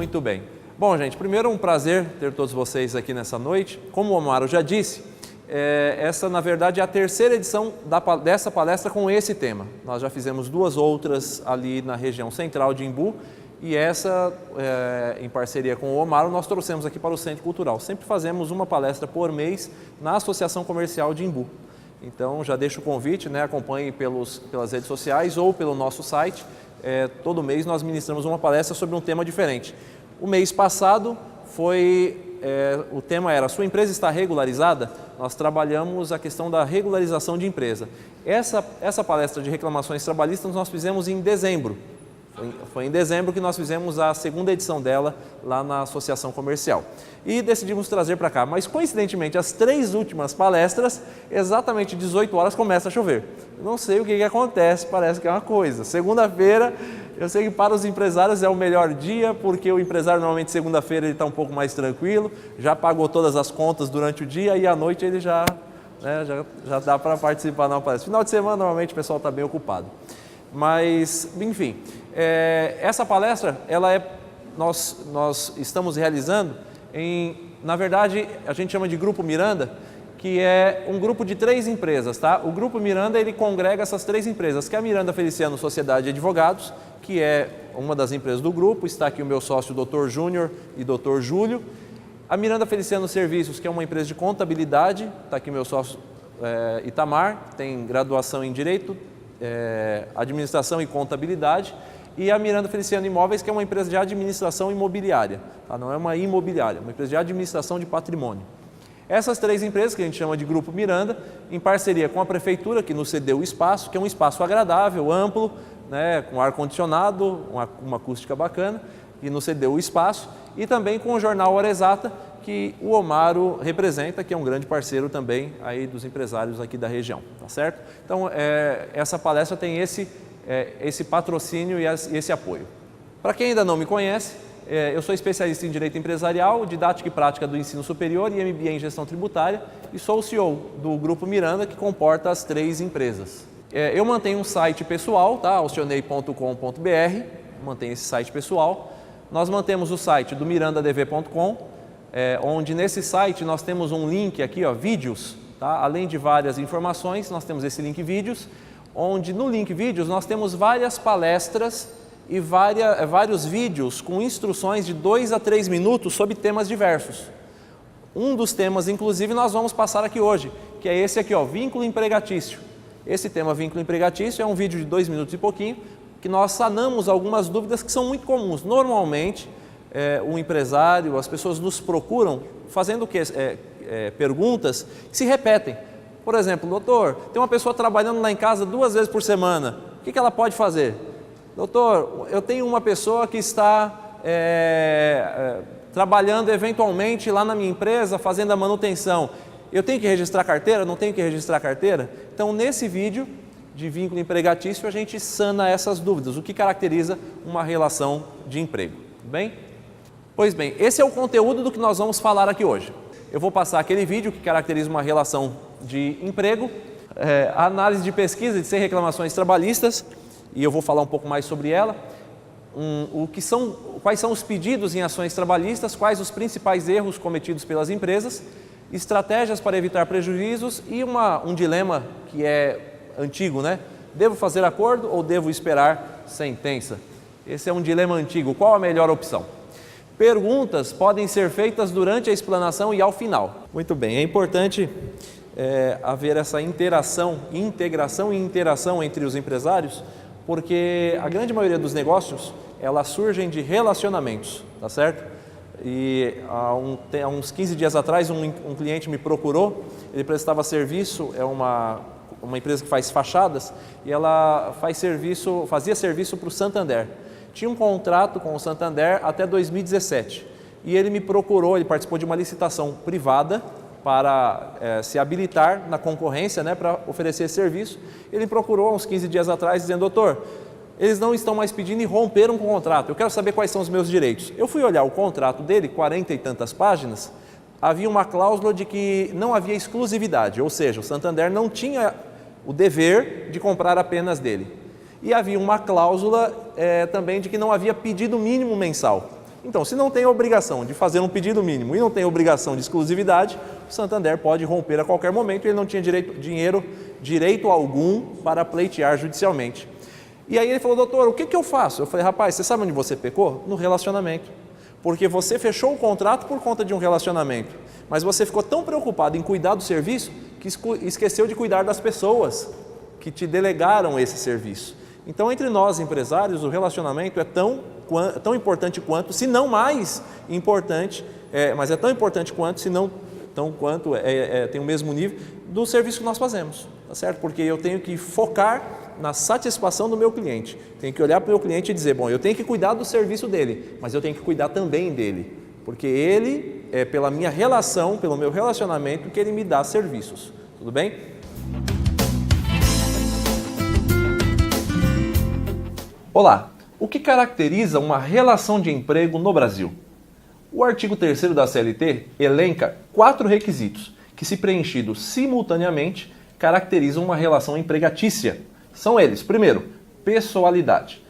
Muito bem. Bom, gente, primeiro um prazer ter todos vocês aqui nessa noite. Como o Amaro já disse, essa na verdade é a terceira edição dessa palestra com esse tema. Nós já fizemos duas outras ali na região central de Embu e essa, em parceria com o Omaro, nós trouxemos aqui para o Centro Cultural. Sempre fazemos uma palestra por mês na Associação Comercial de Embu. Então já deixo o convite, né? Acompanhe pelas redes sociais ou pelo nosso site. Todo mês nós ministramos uma palestra sobre um tema diferente. O mês passado o tema era: sua empresa está regularizada? Nós trabalhamos a questão da regularização de empresa. Essa palestra de reclamações trabalhistas nós fizemos em dezembro. Foi em dezembro que nós fizemos a segunda edição dela lá na Associação Comercial. E decidimos trazer para cá. Mas, coincidentemente, as 3 últimas palestras, exatamente 18 horas, começa a chover. Não sei o que acontece, parece que é uma coisa. Segunda-feira, eu sei que para os empresários é o melhor dia, porque o empresário normalmente segunda-feira ele está um pouco mais tranquilo, já pagou todas as contas durante o dia e à noite ele já dá para participar na palestra. Final de semana, normalmente, o pessoal está bem ocupado. Mas, enfim, essa palestra, nós estamos realizando na verdade, a gente chama de Grupo Miranda, que é um grupo de 3 empresas, tá? O Grupo Miranda, ele congrega essas 3 empresas, que é a Miranda Feliciano Sociedade de Advogados, que é uma das empresas do grupo, está aqui o meu sócio, Dr. Júnior e Dr. Júlio. A Miranda Feliciano Serviços, que é uma empresa de contabilidade, está aqui o meu sócio Itamar, tem graduação em Direito, Administração e Contabilidade, e a Miranda Feliciano Imóveis, que é uma empresa de administração imobiliária, tá? Não é uma imobiliária, é uma empresa de administração de patrimônio. Essas 3 empresas, que a gente chama de Grupo Miranda, em parceria com a Prefeitura, que nos cedeu o espaço, que é um espaço agradável, amplo, né, com ar-condicionado, uma acústica bacana, e nos cedeu o espaço, e também com o jornal Hora Exata, que o Omaro representa, que é um grande parceiro também aí dos empresários aqui da região, tá certo? Então, essa palestra tem esse patrocínio e esse apoio. Para quem ainda não me conhece, eu sou especialista em Direito Empresarial, Didática e Prática do Ensino Superior e MBA em Gestão Tributária e sou o CEO do Grupo Miranda, que comporta as 3 empresas. Eu mantenho um site pessoal, tá? alcionei.com.br, mantenho esse site pessoal. Nós mantemos o site do mirandadv.com, onde nesse site nós temos um link aqui, ó, vídeos, tá? Além de várias informações, nós temos esse link vídeos, onde no link vídeos nós temos várias palestras e vários vídeos com instruções de 2 a 3 minutos sobre temas diversos. Um dos temas, inclusive, nós vamos passar aqui hoje, que é esse aqui, ó, vínculo empregatício. Esse tema, vínculo empregatício, é um vídeo de 2 minutos e pouquinho, que nós sanamos algumas dúvidas que são muito comuns. Normalmente, o empresário, as pessoas nos procuram fazendo perguntas que se repetem. Por exemplo, doutor, tem uma pessoa trabalhando lá em casa 2 vezes por semana, o que ela pode fazer? Doutor, eu tenho uma pessoa que está trabalhando eventualmente lá na minha empresa, fazendo a manutenção. Eu tenho que registrar carteira? Não tenho que registrar carteira? Então, nesse vídeo de vínculo empregatício, a gente sana essas dúvidas, o que caracteriza uma relação de emprego. Tudo bem? Pois bem, esse é o conteúdo do que nós vamos falar aqui hoje. Eu vou passar aquele vídeo que caracteriza uma relação de emprego, a análise de pesquisa de 100 reclamações trabalhistas, e eu vou falar um pouco mais sobre ela, quais são os pedidos em ações trabalhistas, quais os principais erros cometidos pelas empresas, estratégias para evitar prejuízos e um dilema que é antigo, né? Devo fazer acordo ou devo esperar sentença? Esse é um dilema antigo. Qual a melhor opção? Perguntas podem ser feitas durante a explanação e ao final. Muito bem, é importante haver essa integração e interação entre os empresários, porque a grande maioria dos negócios, elas surgem de relacionamentos, tá certo? E há uns 15 dias atrás, um cliente me procurou, ele prestava serviço, é uma empresa que faz fachadas, e ela fazia serviço para o Santander. Tinha um contrato com o Santander até 2017, e ele me procurou, ele participou de uma licitação privada para se habilitar na concorrência, né, para oferecer serviço. Ele me procurou há uns 15 dias atrás dizendo: doutor, eles não estão mais pedindo e romperam com o contrato, eu quero saber quais são os meus direitos. Eu fui olhar o contrato dele, 40 e tantas páginas, havia uma cláusula de que não havia exclusividade, ou seja, o Santander não tinha o dever de comprar apenas dele. E havia uma cláusula também de que não havia pedido mínimo mensal. Então, se não tem a obrigação de fazer um pedido mínimo e não tem obrigação de exclusividade, o Santander pode romper a qualquer momento e ele não tinha direito algum para pleitear judicialmente. E aí ele falou, doutor, o que eu faço? Eu falei, rapaz, você sabe onde você pecou? No relacionamento. Porque você fechou o contrato por conta de um relacionamento, mas você ficou tão preocupado em cuidar do serviço que esqueceu de cuidar das pessoas que te delegaram esse serviço. Então, entre nós empresários, o relacionamento é tão importante quanto, se não mais importante, mas é tão importante quanto, se não tão quanto, tem o mesmo nível do serviço que nós fazemos, tá certo? Porque eu tenho que focar na satisfação do meu cliente, tenho que olhar para o meu cliente e dizer, bom, eu tenho que cuidar do serviço dele, mas eu tenho que cuidar também dele, porque ele, pela minha relação, pelo meu relacionamento, que ele me dá serviços, tudo bem? Olá, o que caracteriza uma relação de emprego no Brasil? O artigo 3º da CLT elenca 4 requisitos que, se preenchidos simultaneamente, caracterizam uma relação empregatícia. São eles, primeiro, pessoalidade.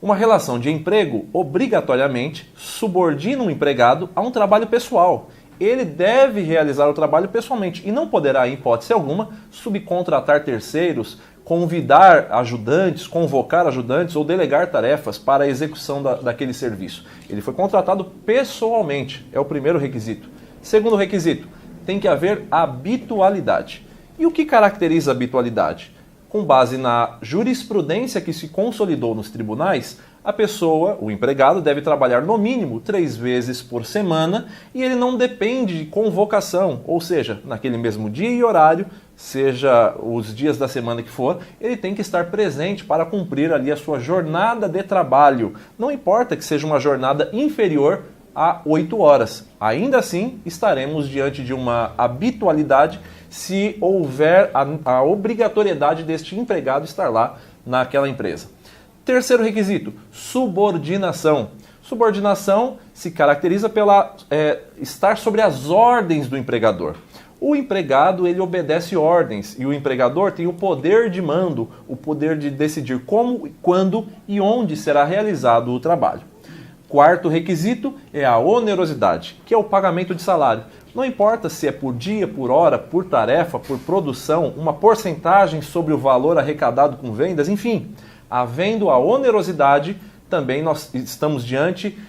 Uma relação de emprego, obrigatoriamente, subordina um empregado a um trabalho pessoal. Ele deve realizar o trabalho pessoalmente e não poderá, em hipótese alguma, subcontratar terceiros, convidar ajudantes, convocar ajudantes ou delegar tarefas para a execução daquele serviço. Ele foi contratado pessoalmente, é o primeiro requisito. Segundo requisito, tem que haver habitualidade. E o que caracteriza a habitualidade? Com base na jurisprudência que se consolidou nos tribunais, a pessoa, o empregado, deve trabalhar no mínimo 3 vezes por semana e ele não depende de convocação, ou seja, naquele mesmo dia e horário, seja os dias da semana que for, ele tem que estar presente para cumprir ali a sua jornada de trabalho. Não importa que seja uma jornada inferior a 8 horas. Ainda assim, estaremos diante de uma habitualidade se houver a obrigatoriedade deste empregado estar lá naquela empresa. Terceiro requisito, subordinação. Subordinação se caracteriza pela estar sobre as ordens do empregador. O empregado, ele obedece ordens e o empregador tem o poder de mando, o poder de decidir como, quando e onde será realizado o trabalho. Quarto requisito é a onerosidade, que é o pagamento de salário. Não importa se é por dia, por hora, por tarefa, por produção, uma porcentagem sobre o valor arrecadado com vendas, enfim, havendo a onerosidade, também nós estamos diante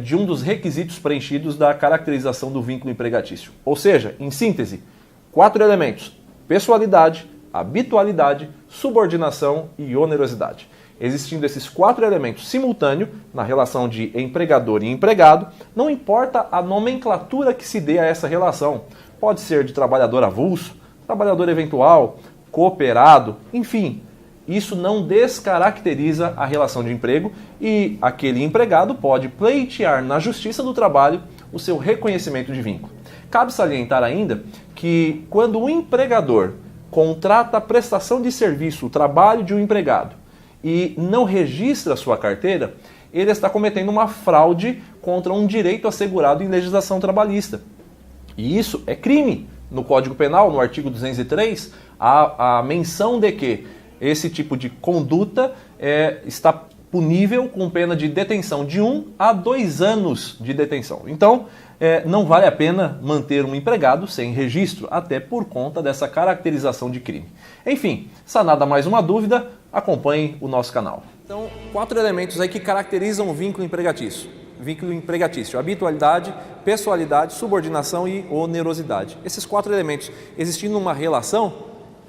de um dos requisitos preenchidos da caracterização do vínculo empregatício. Ou seja, em síntese, 4 elementos: pessoalidade, habitualidade, subordinação e onerosidade. Existindo esses 4 elementos simultâneos na relação de empregador e empregado, não importa a nomenclatura que se dê a essa relação. Pode ser de trabalhador avulso, trabalhador eventual, cooperado, enfim. Isso não descaracteriza a relação de emprego e aquele empregado pode pleitear na Justiça do Trabalho o seu reconhecimento de vínculo. Cabe salientar ainda que quando o empregador contrata a prestação de serviço, o trabalho de um empregado, e não registra a sua carteira, ele está cometendo uma fraude contra um direito assegurado em legislação trabalhista. E isso é crime. No Código Penal, no artigo 203, há a menção de que esse tipo de conduta está punível com pena de detenção de 1 a 2 anos de detenção. Então, não vale a pena manter um empregado sem registro, até por conta dessa caracterização de crime. Enfim, sanada mais uma dúvida, acompanhe o nosso canal. Então, 4 elementos aí que caracterizam o vínculo empregatício. Vínculo empregatício: habitualidade, pessoalidade, subordinação e onerosidade. Esses 4 elementos existindo uma relação,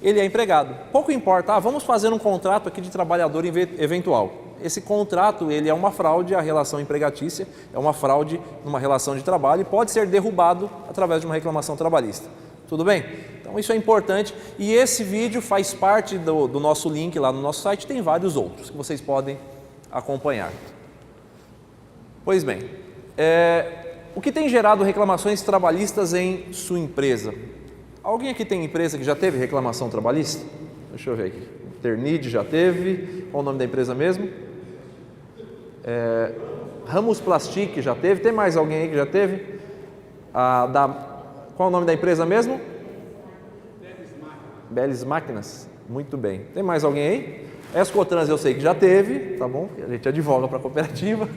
ele é empregado. Pouco importa, vamos fazer um contrato aqui de trabalhador eventual. Esse contrato, ele é uma fraude à relação empregatícia, é uma fraude numa relação de trabalho e pode ser derrubado através de uma reclamação trabalhista. Tudo bem? Então isso é importante e esse vídeo faz parte do nosso link lá no nosso site, tem vários outros que vocês podem acompanhar. Pois bem, o que tem gerado reclamações trabalhistas em sua empresa? Alguém aqui tem empresa que já teve reclamação trabalhista? Deixa eu ver aqui. Ternide já teve. Qual o nome da empresa mesmo? Ramos Plastic já teve. Tem mais alguém aí que já teve? Qual o nome da empresa mesmo? Belis Máquinas. Muito bem. Tem mais alguém aí? Escotrans eu sei que já teve, tá bom? A gente advoga para a cooperativa.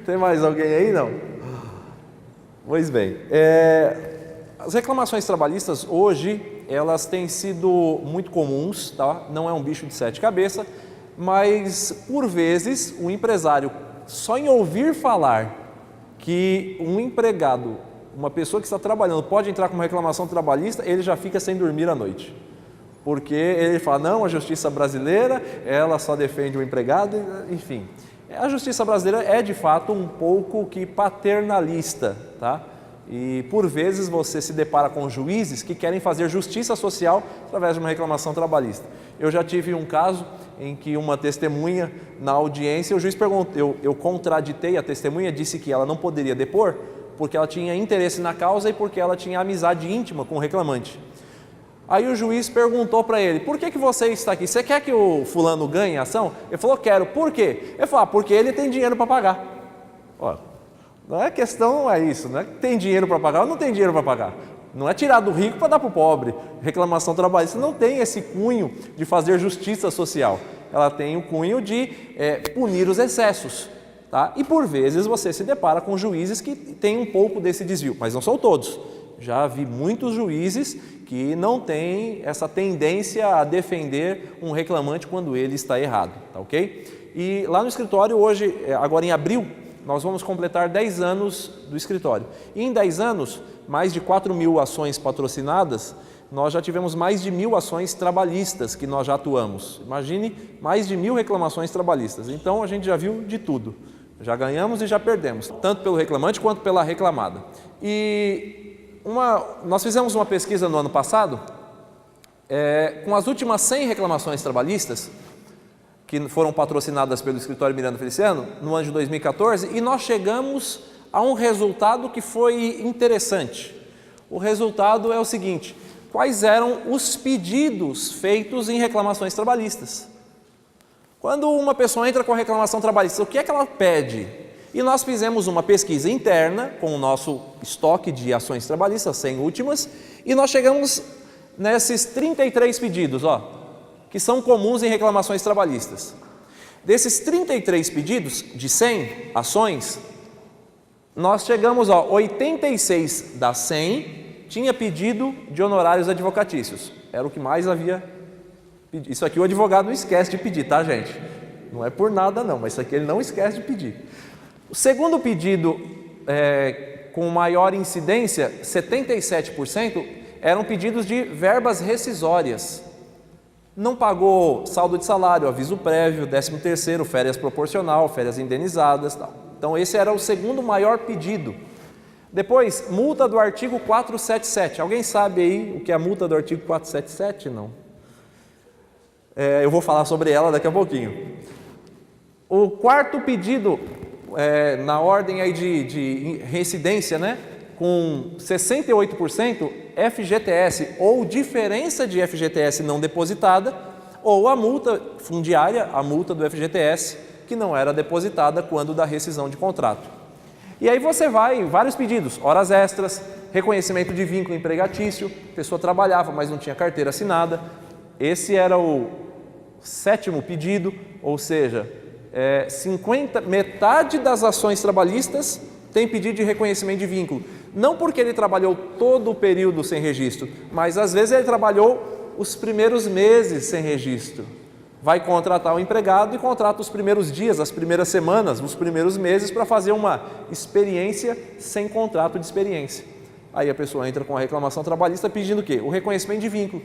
Tem mais alguém aí? Não? Pois bem, as reclamações trabalhistas hoje, elas têm sido muito comuns, tá? Não é um bicho de sete cabeças, mas por vezes o empresário, só em ouvir falar que um empregado, uma pessoa que está trabalhando pode entrar com uma reclamação trabalhista, ele já fica sem dormir à noite. Porque ele fala, não, a justiça brasileira, ela só defende o empregado, enfim. A justiça brasileira é de fato um pouco que paternalista, tá? E por vezes você se depara com juízes que querem fazer justiça social através de uma reclamação trabalhista. Eu já tive um caso em que uma testemunha na audiência, o juiz perguntou, eu contraditei a testemunha, disse que ela não poderia depor porque ela tinha interesse na causa e porque ela tinha amizade íntima com o reclamante. Aí o juiz perguntou para ele, por que você está aqui? Você quer que o fulano ganhe a ação? Ele falou, quero. Por quê? Ele falou, porque ele tem dinheiro para pagar. Olha, não é questão, não é isso, não é que tem dinheiro para pagar ou não tem dinheiro para pagar. Não é tirar do rico para dar para o pobre. Reclamação trabalhista não tem esse cunho de fazer justiça social. Ela tem o cunho de punir os excessos. Tá? E por vezes você se depara com juízes que têm um pouco desse desvio, mas não são todos. Já vi muitos juízes que não têm essa tendência a defender um reclamante quando ele está errado, tá ok? E lá no escritório hoje, agora em abril, nós vamos completar 10 anos do escritório. E em 10 anos, mais de 4.000 ações patrocinadas, nós já tivemos mais de 1.000 ações trabalhistas que nós já atuamos. Imagine, mais de 1.000 reclamações trabalhistas. Então a gente já viu de tudo. Já ganhamos e já perdemos, tanto pelo reclamante quanto pela reclamada. Nós fizemos uma pesquisa no ano passado, com as últimas 100 reclamações trabalhistas, que foram patrocinadas pelo escritório Miranda Feliciano, no ano de 2014, e nós chegamos a um resultado que foi interessante. O resultado é o seguinte, quais eram os pedidos feitos em reclamações trabalhistas? Quando uma pessoa entra com reclamação trabalhista, o que é que ela pede? E nós fizemos uma pesquisa interna com o nosso estoque de ações trabalhistas, 100 últimas, e nós chegamos nesses 33 pedidos, que são comuns em reclamações trabalhistas. Desses 33 pedidos, de 100 ações, nós chegamos, 86 das 100 tinha pedido de honorários advocatícios. Era o que mais havia pedido. Isso aqui o advogado não esquece de pedir, tá, gente? Não é por nada não, mas isso aqui ele não esquece de pedir. O segundo pedido, com maior incidência, 77%, eram pedidos de verbas rescisórias. Não pagou saldo de salário, aviso prévio, 13º, férias proporcional, férias indenizadas, tal. Então esse era o segundo maior pedido. Depois, multa do artigo 477. Alguém sabe aí o que é a multa do artigo 477? Não. Eu vou falar sobre ela daqui a pouquinho. O quarto pedido, na ordem aí de reincidência, né, com 68%, FGTS ou diferença de FGTS não depositada, ou a multa fundiária, a multa do FGTS, que não era depositada quando da rescisão de contrato. E aí você vai, vários pedidos, horas extras, reconhecimento de vínculo empregatício, a pessoa trabalhava, mas não tinha carteira assinada. Esse era o sétimo pedido, ou seja, metade das ações trabalhistas tem pedido de reconhecimento de vínculo. Não porque ele trabalhou todo o período sem registro, mas às vezes ele trabalhou os primeiros meses sem registro. Vai contratar o empregado e contrata os primeiros dias, as primeiras semanas, os primeiros meses para fazer uma experiência sem contrato de experiência. Aí a pessoa entra com a reclamação trabalhista pedindo o quê? O reconhecimento de vínculo.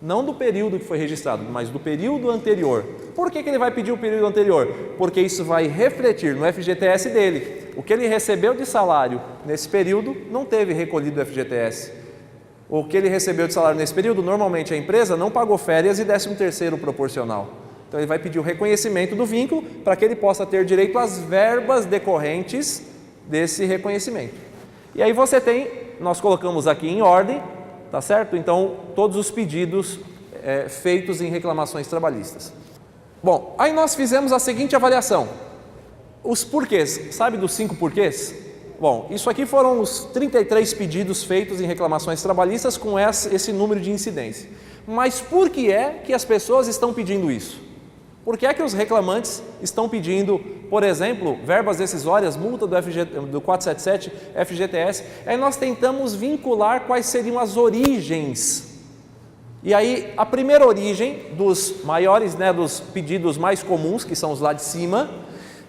Não do período que foi registrado, mas do período anterior. Por que ele vai pedir o período anterior? Porque isso vai refletir no FGTS dele. O que ele recebeu de salário nesse período não teve recolhido o FGTS. O que ele recebeu de salário nesse período, normalmente a empresa não pagou férias e 13º proporcional. Então ele vai pedir o reconhecimento do vínculo para que ele possa ter direito às verbas decorrentes desse reconhecimento. E aí você tem, nós colocamos aqui em ordem, tá certo? Então, todos os pedidos feitos em reclamações trabalhistas. Bom, aí nós fizemos a seguinte avaliação. Os porquês, sabe dos 5 porquês? Bom, isso aqui foram os 33 pedidos feitos em reclamações trabalhistas com esse número de incidência. Mas por que é que as pessoas estão pedindo isso? Por que é que os reclamantes estão pedindo, por exemplo, verbas decisórias, multa do 477, FGTS? Aí nós tentamos vincular quais seriam as origens. E aí, a primeira origem dos maiores, dos pedidos mais comuns, que são os lá de cima,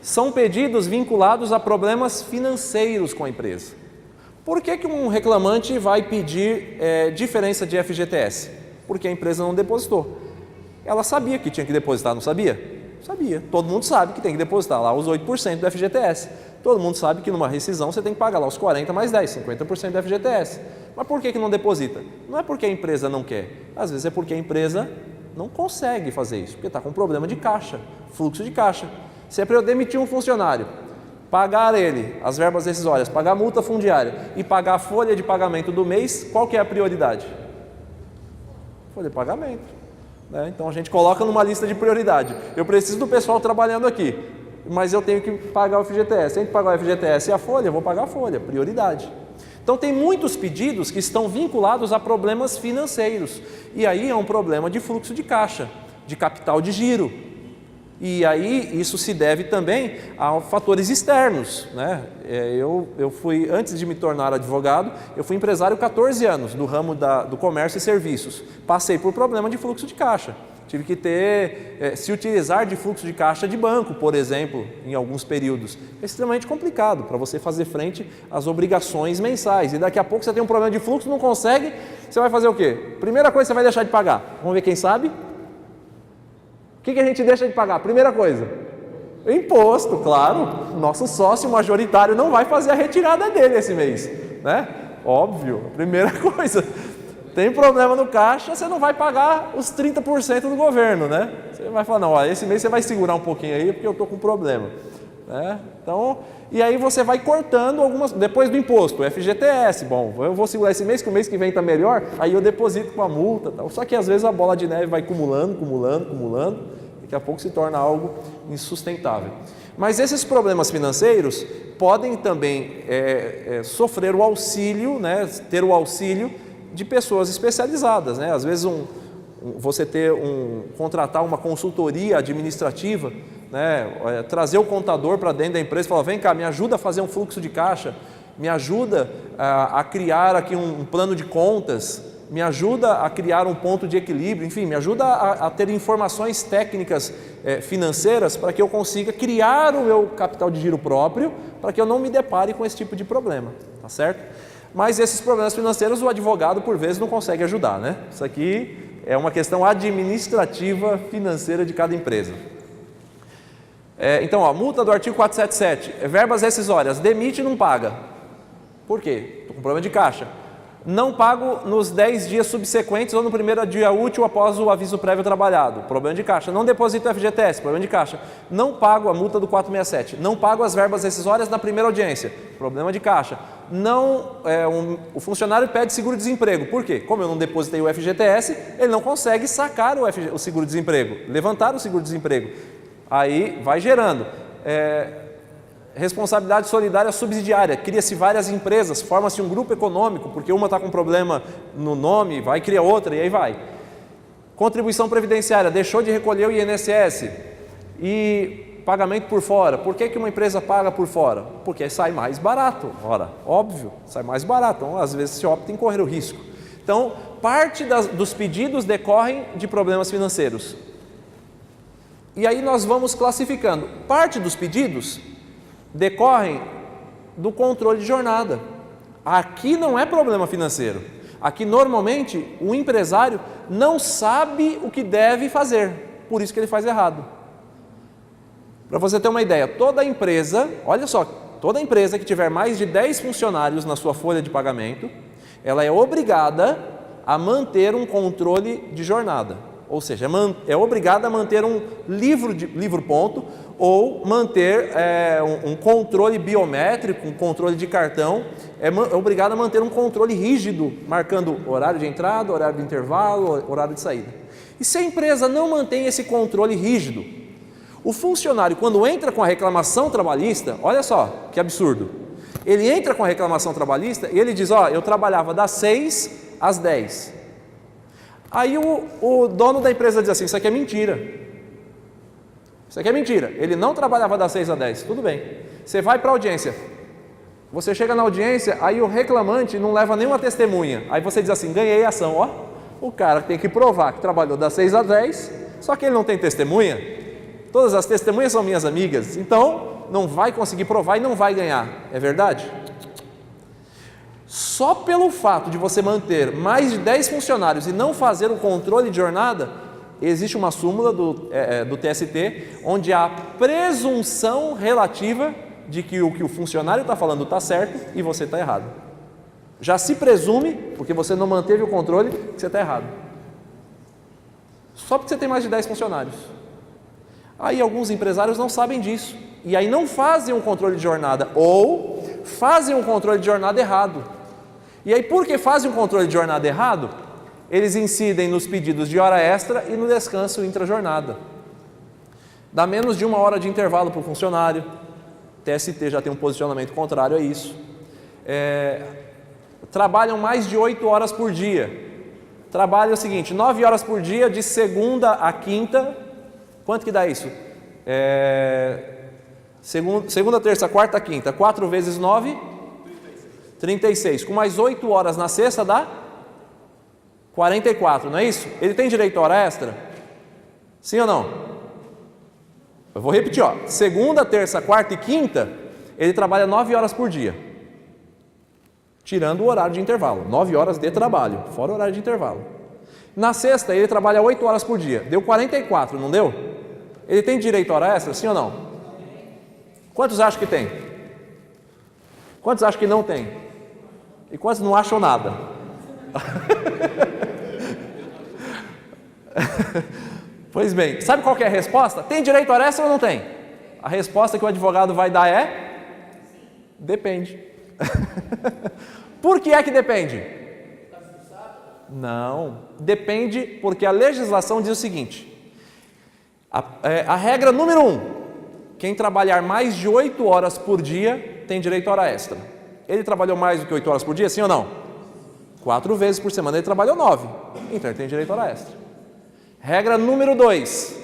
são pedidos vinculados a problemas financeiros com a empresa. Por que um reclamante vai pedir diferença de FGTS? Porque a empresa não depositou. Ela sabia que tinha que depositar, não sabia? Sabia. Todo mundo sabe que tem que depositar lá os 8% do FGTS. Todo mundo sabe que numa rescisão você tem que pagar lá os 40 mais 10, 50% do FGTS. Mas por que não deposita? Não é porque a empresa não quer. Às vezes é porque a empresa não consegue fazer isso, porque está com problema de caixa, fluxo de caixa. Se é para eu demitir um funcionário, pagar ele as verbas decisórias, pagar a multa fundiária e pagar a folha de pagamento do mês, qual que é a prioridade? Folha de pagamento. Então a gente coloca numa lista de prioridade. Eu preciso do pessoal trabalhando aqui, mas eu tenho que pagar o FGTS. Tem que pagar o FGTS e a folha, eu vou pagar a folha, prioridade. Então tem muitos pedidos que estão vinculados a problemas financeiros. E aí é um problema de fluxo de caixa, de capital de giro. E aí isso se deve também a fatores externos, Eu fui, antes de me tornar advogado, eu fui empresário 14 anos do ramo do comércio e serviços. Passei por problema de fluxo de caixa. Tive que se utilizar de fluxo de caixa de banco, por exemplo, em alguns períodos. É extremamente complicado para você fazer frente às obrigações mensais. E daqui a pouco você tem um problema de fluxo, não consegue, você vai fazer o quê? Primeira coisa, você vai deixar de pagar. Vamos ver quem sabe? O que a gente deixa de pagar? Primeira coisa, imposto, claro. Nosso sócio majoritário não vai fazer a retirada dele esse mês, Óbvio, primeira coisa. Tem problema no caixa, você não vai pagar os 30% do governo, Você vai falar, não, esse mês você vai segurar um pouquinho aí porque eu estou com problema, Então, e aí você vai cortando algumas, depois do imposto, o FGTS, bom, eu vou segurar esse mês, que o mês que vem está melhor, aí eu deposito com a multa, tal. Só que às vezes a bola de neve vai acumulando, daqui a pouco se torna algo insustentável. Mas esses problemas financeiros podem também sofrer o auxílio, ter o auxílio de pessoas especializadas, Às vezes você contratar uma consultoria administrativa, trazer o contador para dentro da empresa e falar, vem cá, me ajuda a fazer um fluxo de caixa, me ajuda a criar aqui um plano de contas, me ajuda a criar um ponto de equilíbrio, enfim, me ajuda a ter informações técnicas financeiras para que eu consiga criar o meu capital de giro próprio, para que eu não me depare com esse tipo de problema, tá certo? Mas esses problemas financeiros o advogado por vezes não consegue ajudar, Isso aqui é uma questão administrativa financeira de cada empresa. Então, multa do artigo 477, verbas rescisórias, demite e não paga. Por quê? Estou com problema de caixa. Não pago nos 10 dias subsequentes ou no primeiro dia útil após o aviso prévio trabalhado. Problema de caixa. Não deposito o FGTS. Problema de caixa. Não pago a multa do 467. Não pago as verbas rescisórias na primeira audiência. Problema de caixa. O funcionário pede seguro-desemprego. Por quê? Como eu não depositei o FGTS, ele não consegue sacar o seguro-desemprego, levantar o seguro-desemprego. Aí vai gerando. Responsabilidade solidária subsidiária, cria-se várias empresas, forma-se um grupo econômico, porque uma está com problema no nome, vai criar outra e aí vai. Contribuição previdenciária, deixou de recolher o INSS e pagamento por fora. Por que uma empresa paga por fora? Porque sai mais barato, óbvio, sai mais barato, então às vezes se opta em correr o risco. Então, parte dos pedidos decorrem de problemas financeiros. E aí nós vamos classificando, parte dos pedidos decorrem do controle de jornada. Aqui não é problema financeiro. Aqui normalmente o empresário não sabe o que deve fazer, por isso que ele faz errado. Para você ter uma ideia, toda empresa que tiver mais de 10 funcionários na sua folha de pagamento, ela é obrigada a manter um controle de jornada. Ou seja, é obrigada a manter um livro ponto ou manter um controle biométrico, um controle de cartão, é obrigada a manter um controle rígido, marcando horário de entrada, horário de intervalo, horário de saída. E se a empresa não mantém esse controle rígido, o funcionário, quando entra com a reclamação trabalhista, olha só que absurdo, ele entra com a reclamação trabalhista e ele diz, eu trabalhava das 6 às 10. Aí o dono da empresa diz assim, isso aqui é mentira. Isso aqui é mentira. Ele não trabalhava das 6 às 10. Tudo bem. Você vai para a audiência. Você chega na audiência, aí o reclamante não leva nenhuma testemunha. Aí você diz assim, ganhei a ação. Ó, o cara tem que provar que trabalhou das 6 às 10, só que ele não tem testemunha. Todas as testemunhas são minhas amigas. Então, não vai conseguir provar e não vai ganhar. É verdade? Só pelo fato de você manter mais de 10 funcionários e não fazer o controle de jornada, existe uma súmula do TST, onde há presunção relativa de que o funcionário está falando está certo e você está errado. Já se presume, porque você não manteve o controle, que você está errado. Só porque você tem mais de 10 funcionários. Aí alguns empresários não sabem disso. E aí não fazem um controle de jornada, ou fazem um controle de jornada errado. E aí, porque fazem um controle de jornada errado, eles incidem nos pedidos de hora extra e no descanso intra-jornada. Dá menos de 1 hora de intervalo para o funcionário. O TST já tem um posicionamento contrário a isso. Trabalham mais de 8 horas por dia. Trabalham o seguinte, 9 horas por dia, de segunda a quinta. Quanto que dá isso? Segunda, terça, quarta, quinta. 4 vezes 9? 36. Com mais 8 horas na sexta dá? 44, não é isso? Ele tem direito a hora extra? Sim ou não? Eu vou repetir, ó. Segunda, terça, quarta e quinta, ele trabalha 9 horas por dia. Tirando o horário de intervalo. 9 horas de trabalho, fora o horário de intervalo. Na sexta, ele trabalha 8 horas por dia. Deu 44, não deu? Ele tem direito a hora extra, sim ou não? Quantos acham que tem? Quantos acham que não tem? E quantos não acham nada? Pois bem, sabe qual que é a resposta? Tem direito a hora extra ou não tem? A resposta que o advogado vai dar é? Depende. Por que é que depende? Não, depende porque a legislação diz o seguinte, a regra número 1, quem trabalhar mais de 8 horas por dia tem direito a hora extra. Ele trabalhou mais do que 8 horas por dia, sim ou não? 4 vezes por semana ele trabalhou 9, então ele tem direito a hora extra. Regra número 2,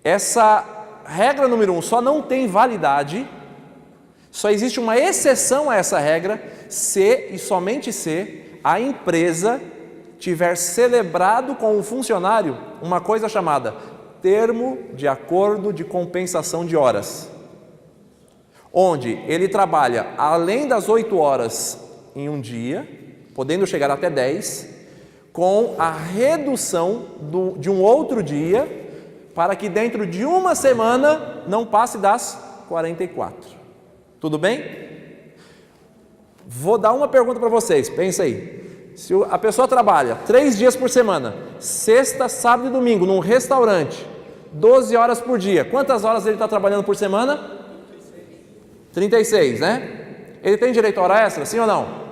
essa regra número 1 só não tem validade, só existe uma exceção a essa regra, se e somente se a empresa tiver celebrado com o funcionário uma coisa chamada termo de acordo de compensação de horas, onde ele trabalha além das 8 horas em um dia, podendo chegar até 10, com a redução de um outro dia, para que dentro de uma semana não passe das 44. Tudo bem? Vou dar uma pergunta para vocês, pensa aí. Se a pessoa trabalha 3 dias por semana, sexta, sábado e domingo, num restaurante, 12 horas por dia, quantas horas ele está trabalhando por semana? 36, né? Ele tem direito a hora extra, sim ou não?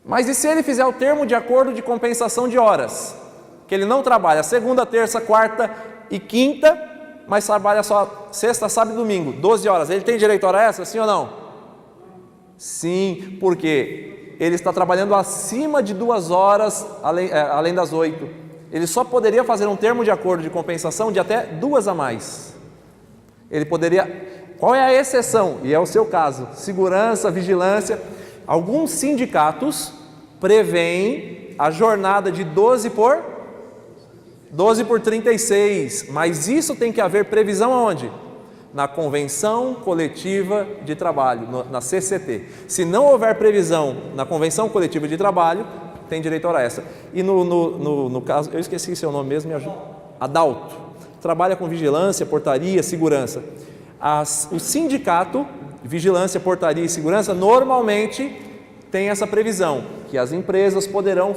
Mas e se ele fizer o termo de acordo de compensação de horas? Que ele não trabalha segunda, terça, quarta e quinta, mas trabalha só sexta, sábado e domingo, 12 horas. Ele tem direito a hora extra, sim ou não? Sim, porque ele está trabalhando acima de 2 horas, além das 8. Ele só poderia fazer um termo de acordo de compensação de até 2 a mais. Ele poderia... Qual é a exceção? E é o seu caso. Segurança, vigilância... Alguns sindicatos prevêem a jornada de 12 por 36, mas isso tem que haver previsão aonde? Na Convenção Coletiva de Trabalho, na CCT. Se não houver previsão na Convenção Coletiva de Trabalho, tem direito a hora extra. E no caso, eu esqueci seu nome mesmo, me ajuda. Adalto. Trabalha com vigilância, portaria, segurança. O sindicato, vigilância, portaria e segurança, normalmente tem essa previsão, que as empresas poderão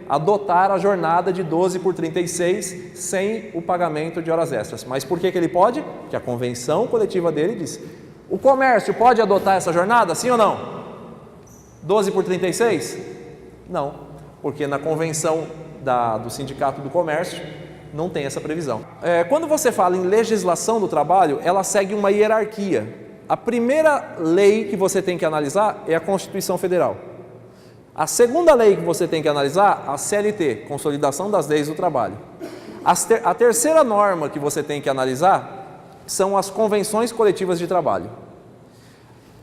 adotar a jornada de 12 por 36 sem o pagamento de horas extras. Mas por que ele pode? Porque a convenção coletiva dele diz. O comércio pode adotar essa jornada, sim ou não? 12 por 36? Não, porque na convenção do Sindicato do Comércio não tem essa previsão. Quando você fala em legislação do trabalho, ela segue uma hierarquia. A primeira lei que você tem que analisar é a Constituição Federal. A segunda lei que você tem que analisar, a CLT, Consolidação das Leis do Trabalho. A terceira norma que você tem que analisar são as convenções coletivas de trabalho.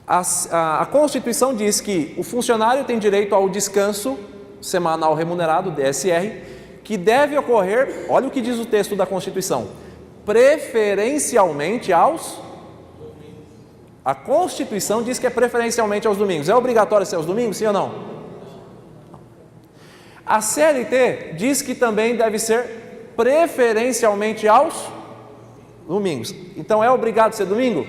A Constituição diz que o funcionário tem direito ao descanso semanal remunerado, DSR, que deve ocorrer, olha o que diz o texto da Constituição, preferencialmente aos... A Constituição diz que é preferencialmente aos domingos. É obrigatório ser aos domingos, sim ou não? A CLT diz que também deve ser preferencialmente aos domingos. Então é obrigado ser domingo?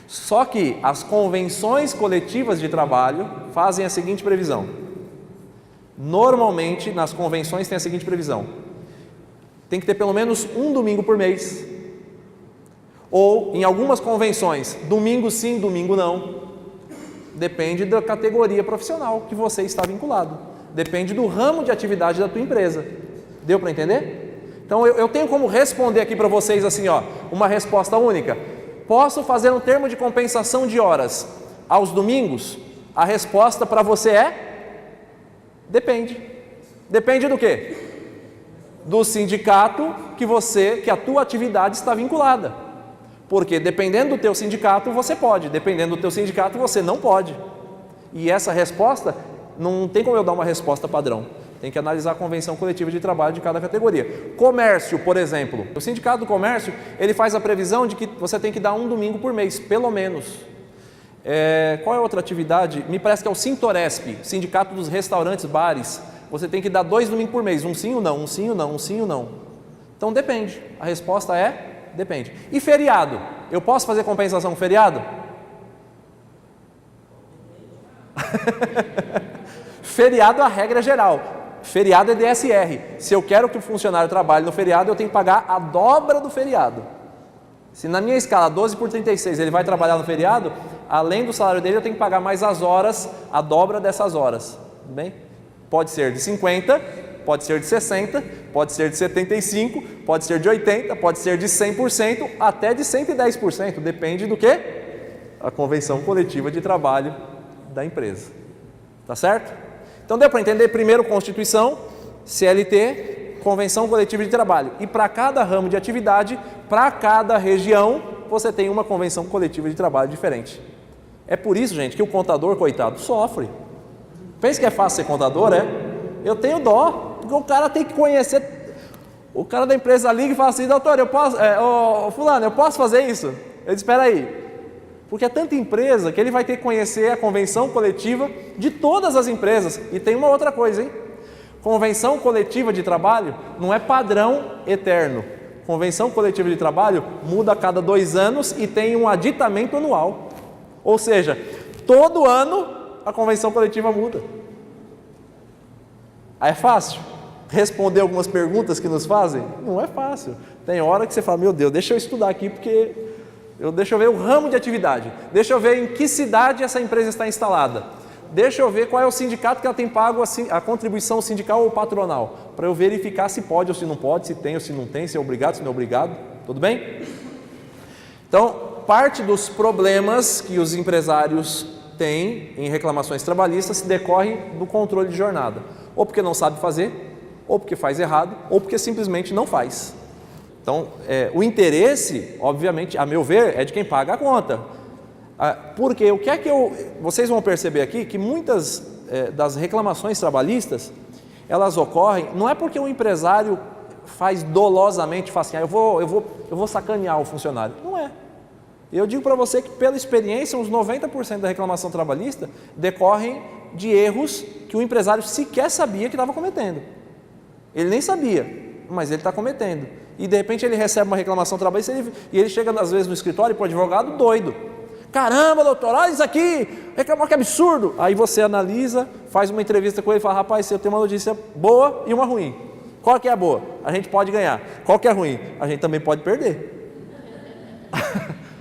Só que as convenções coletivas de trabalho fazem a seguinte previsão. Normalmente, nas convenções tem a seguinte previsão. Tem que ter pelo menos um domingo por mês. Ou, em algumas convenções, domingo sim, domingo não. Depende da categoria profissional que você está vinculado. Depende do ramo de atividade da tua empresa. Deu para entender? Então, eu tenho como responder aqui para vocês assim, ó, uma resposta única. Posso fazer um termo de compensação de horas aos domingos? A resposta para você é? Depende. Depende do quê? Do sindicato que a tua atividade está vinculada. Porque dependendo do teu sindicato você pode, dependendo do teu sindicato você não pode. E essa resposta, não tem como eu dar uma resposta padrão. Tem que analisar a convenção coletiva de trabalho de cada categoria. Comércio, por exemplo. O sindicato do comércio, ele faz a previsão de que você tem que dar um domingo por mês, pelo menos. Qual é a outra atividade? Me parece que é o Sintoresp, Sindicato dos Restaurantes, Bares. Você tem que dar 2 domingos por mês, um sim ou não, um sim ou não, um sim ou não. Então depende. A resposta é... Depende. E feriado? Eu posso fazer compensação com feriado? Feriado é a regra geral. Feriado é DSR. Se eu quero que o funcionário trabalhe no feriado, eu tenho que pagar a dobra do feriado. Se na minha escala 12 por 36 ele vai trabalhar no feriado, além do salário dele eu tenho que pagar mais as horas, a dobra dessas horas. Tudo bem? Pode ser de 50... Pode ser de 60, pode ser de 75, pode ser de 80, pode ser de 100%, até de 110%, depende do que? A convenção coletiva de trabalho da empresa. Tá certo? Então deu para entender primeiro Constituição, CLT, convenção coletiva de trabalho. E para cada ramo de atividade, para cada região, você tem uma convenção coletiva de trabalho diferente. É por isso, gente, que o contador, coitado, sofre. Pensa que é fácil ser contador, é? Eu tenho dó. Porque o cara tem que conhecer, o cara da empresa liga e fala assim, doutor, eu posso, fulano, eu posso fazer isso? Eu disse, espera aí, porque é tanta empresa que ele vai ter que conhecer a convenção coletiva de todas as empresas. E tem uma outra coisa, hein? Convenção coletiva de trabalho não é padrão eterno. Convenção coletiva de trabalho muda a cada 2 anos e tem um aditamento anual. Ou seja, todo ano a convenção coletiva muda. Aí é fácil responder algumas perguntas que nos fazem? Não é fácil. Tem hora que você fala, meu Deus, deixa eu estudar aqui porque deixa eu ver o ramo de atividade, deixa eu ver em que cidade essa empresa está instalada, deixa eu ver qual é o sindicato que ela tem pago a contribuição sindical ou patronal, para eu verificar se pode ou se não pode, se tem ou se não tem, se é obrigado, se não é obrigado, tudo bem? Então, parte dos problemas que os empresários têm em reclamações trabalhistas se decorre do controle de jornada, ou porque não sabe fazer, ou porque faz errado, ou porque simplesmente não faz. Então, o interesse, obviamente, a meu ver, é de quem paga a conta. Porque o que é que vocês vão perceber aqui que muitas das reclamações trabalhistas, elas ocorrem, não é porque o empresário faz dolosamente, fala assim, eu vou sacanear o funcionário. Não é. Eu digo para você que, pela experiência, uns 90% da reclamação trabalhista decorrem de erros que o empresário sequer sabia que estava cometendo. Ele nem sabia, mas ele está cometendo. E de repente ele recebe uma reclamação trabalhista e ele chega às vezes no escritório para o advogado doido. Caramba, doutor, olha isso aqui, reclamou, que absurdo. Aí você analisa, faz uma entrevista com ele e fala, rapaz, eu tenho uma notícia boa e uma ruim. Qual que é a boa? A gente pode ganhar. Qual que é a ruim? A gente também pode perder.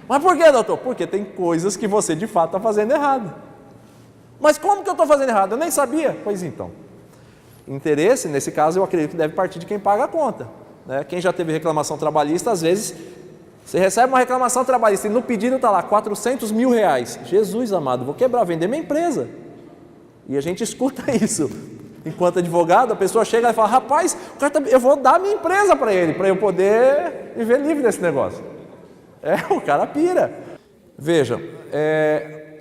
Mas por que, doutor? Porque tem coisas que você de fato está fazendo errado. Mas como que eu estou fazendo errado? Eu nem sabia. Pois então. Interesse, nesse caso, eu acredito que deve partir de quem paga a conta. Né? Quem já teve reclamação trabalhista, às vezes, você recebe uma reclamação trabalhista e no pedido está lá, R$400 mil. Jesus amado, vou quebrar, vender minha empresa. E a gente escuta isso. Enquanto advogado, a pessoa chega e fala, rapaz, eu vou dar minha empresa para ele, para eu poder viver livre desse negócio. O cara pira. Veja,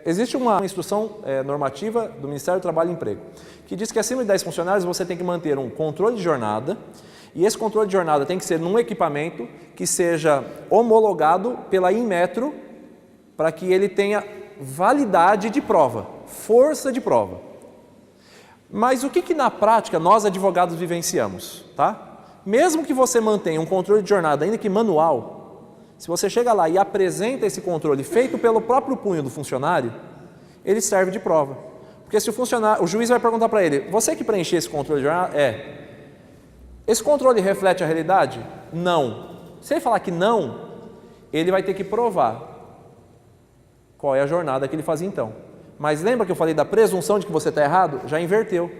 existe uma instrução normativa do Ministério do Trabalho e Emprego, que diz que acima de 10 funcionários você tem que manter um controle de jornada, e esse controle de jornada tem que ser num equipamento que seja homologado pela Inmetro, para que ele tenha validade de prova, força de prova. Mas o que na prática nós advogados vivenciamos? Tá? Mesmo que você mantenha um controle de jornada, ainda que manual, se você chega lá e apresenta esse controle feito pelo próprio punho do funcionário, ele serve de prova. Porque se o juiz vai perguntar para ele, você que preencheu esse controle de jornada? Esse controle reflete a realidade? Não. Se ele falar que não, ele vai ter que provar qual é a jornada que ele fazia então. Mas lembra que eu falei da presunção de que você está errado? Já inverteu,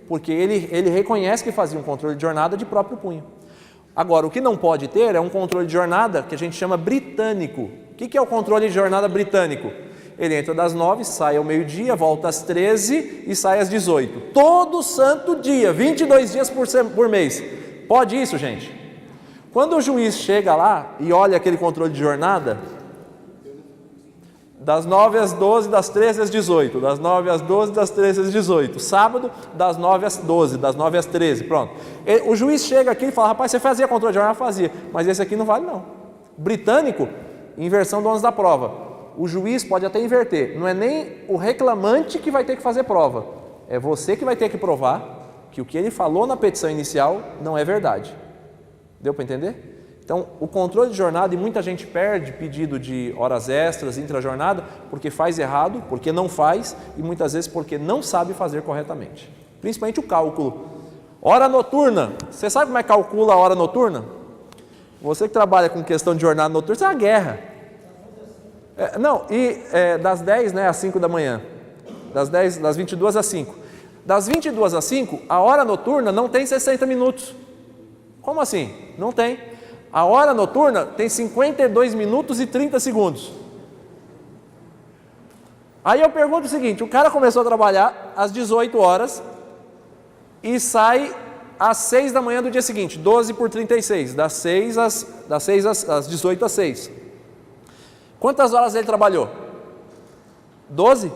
porque ele reconhece que fazia um controle de jornada de próprio punho. Agora, o que não pode ter é um controle de jornada que a gente chama britânico. O que é o controle de jornada britânico? Ele entra das 9, sai ao meio-dia, volta às 13 e sai às 18. Todo santo dia, 22 dias por mês. Pode isso, gente? Quando o juiz chega lá e olha aquele controle de jornada, das 9 às 12, das 13 às 18, das 9 às 12, das 13 às 18, sábado, das 9 às 12, das 9 às 13, pronto. O juiz chega aqui e fala, rapaz, você fazia controle de jornada? Fazia, mas esse aqui não vale não. Britânico, inversão do ônus da prova. O juiz pode até inverter, não é nem o reclamante que vai ter que fazer prova, é você que vai ter que provar que o que ele falou na petição inicial não é verdade. Deu para entender? Então, o controle de jornada, e muita gente perde pedido de horas extras, intra-jornada, porque faz errado, porque não faz, e muitas vezes porque não sabe fazer corretamente. Principalmente o cálculo. Hora noturna. Você sabe como é que calcula a hora noturna? Você que trabalha com questão de jornada noturna, isso é uma guerra. Das 10 às 5 da manhã. Das 22 às 5. Das 22 às 5, a hora noturna não tem 60 minutos. Como assim? Não tem. A hora noturna tem 52 minutos e 30 segundos. Aí eu pergunto o seguinte, o cara começou a trabalhar às 18 horas e sai às 6 da manhã do dia seguinte, 12 por 36, das 6 às 18 às 6. Quantas horas ele trabalhou? 12?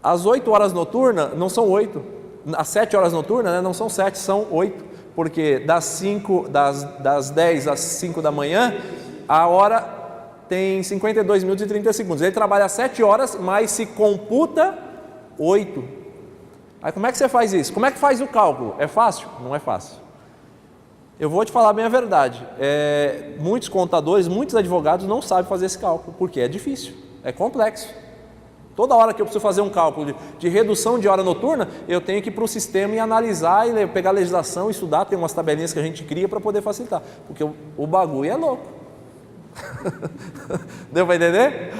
As 8 horas noturnas não são 8. As 7 horas noturnas não são 7, são 8. Porque das 10 às 5 da manhã, a hora tem 52 minutos e 30 segundos. Ele trabalha 7 horas, mas se computa 8. Aí como é que você faz isso? Como é que faz o cálculo? É fácil? Não é fácil. Eu vou te falar bem a verdade. Muitos contadores, muitos advogados não sabem fazer esse cálculo, porque é difícil, é complexo. Toda hora que eu preciso fazer um cálculo de redução de hora noturna, eu tenho que ir para o sistema e analisar, e pegar a legislação, estudar, tem umas tabelinhas que a gente cria para poder facilitar, porque o bagulho é louco. Deu para entender?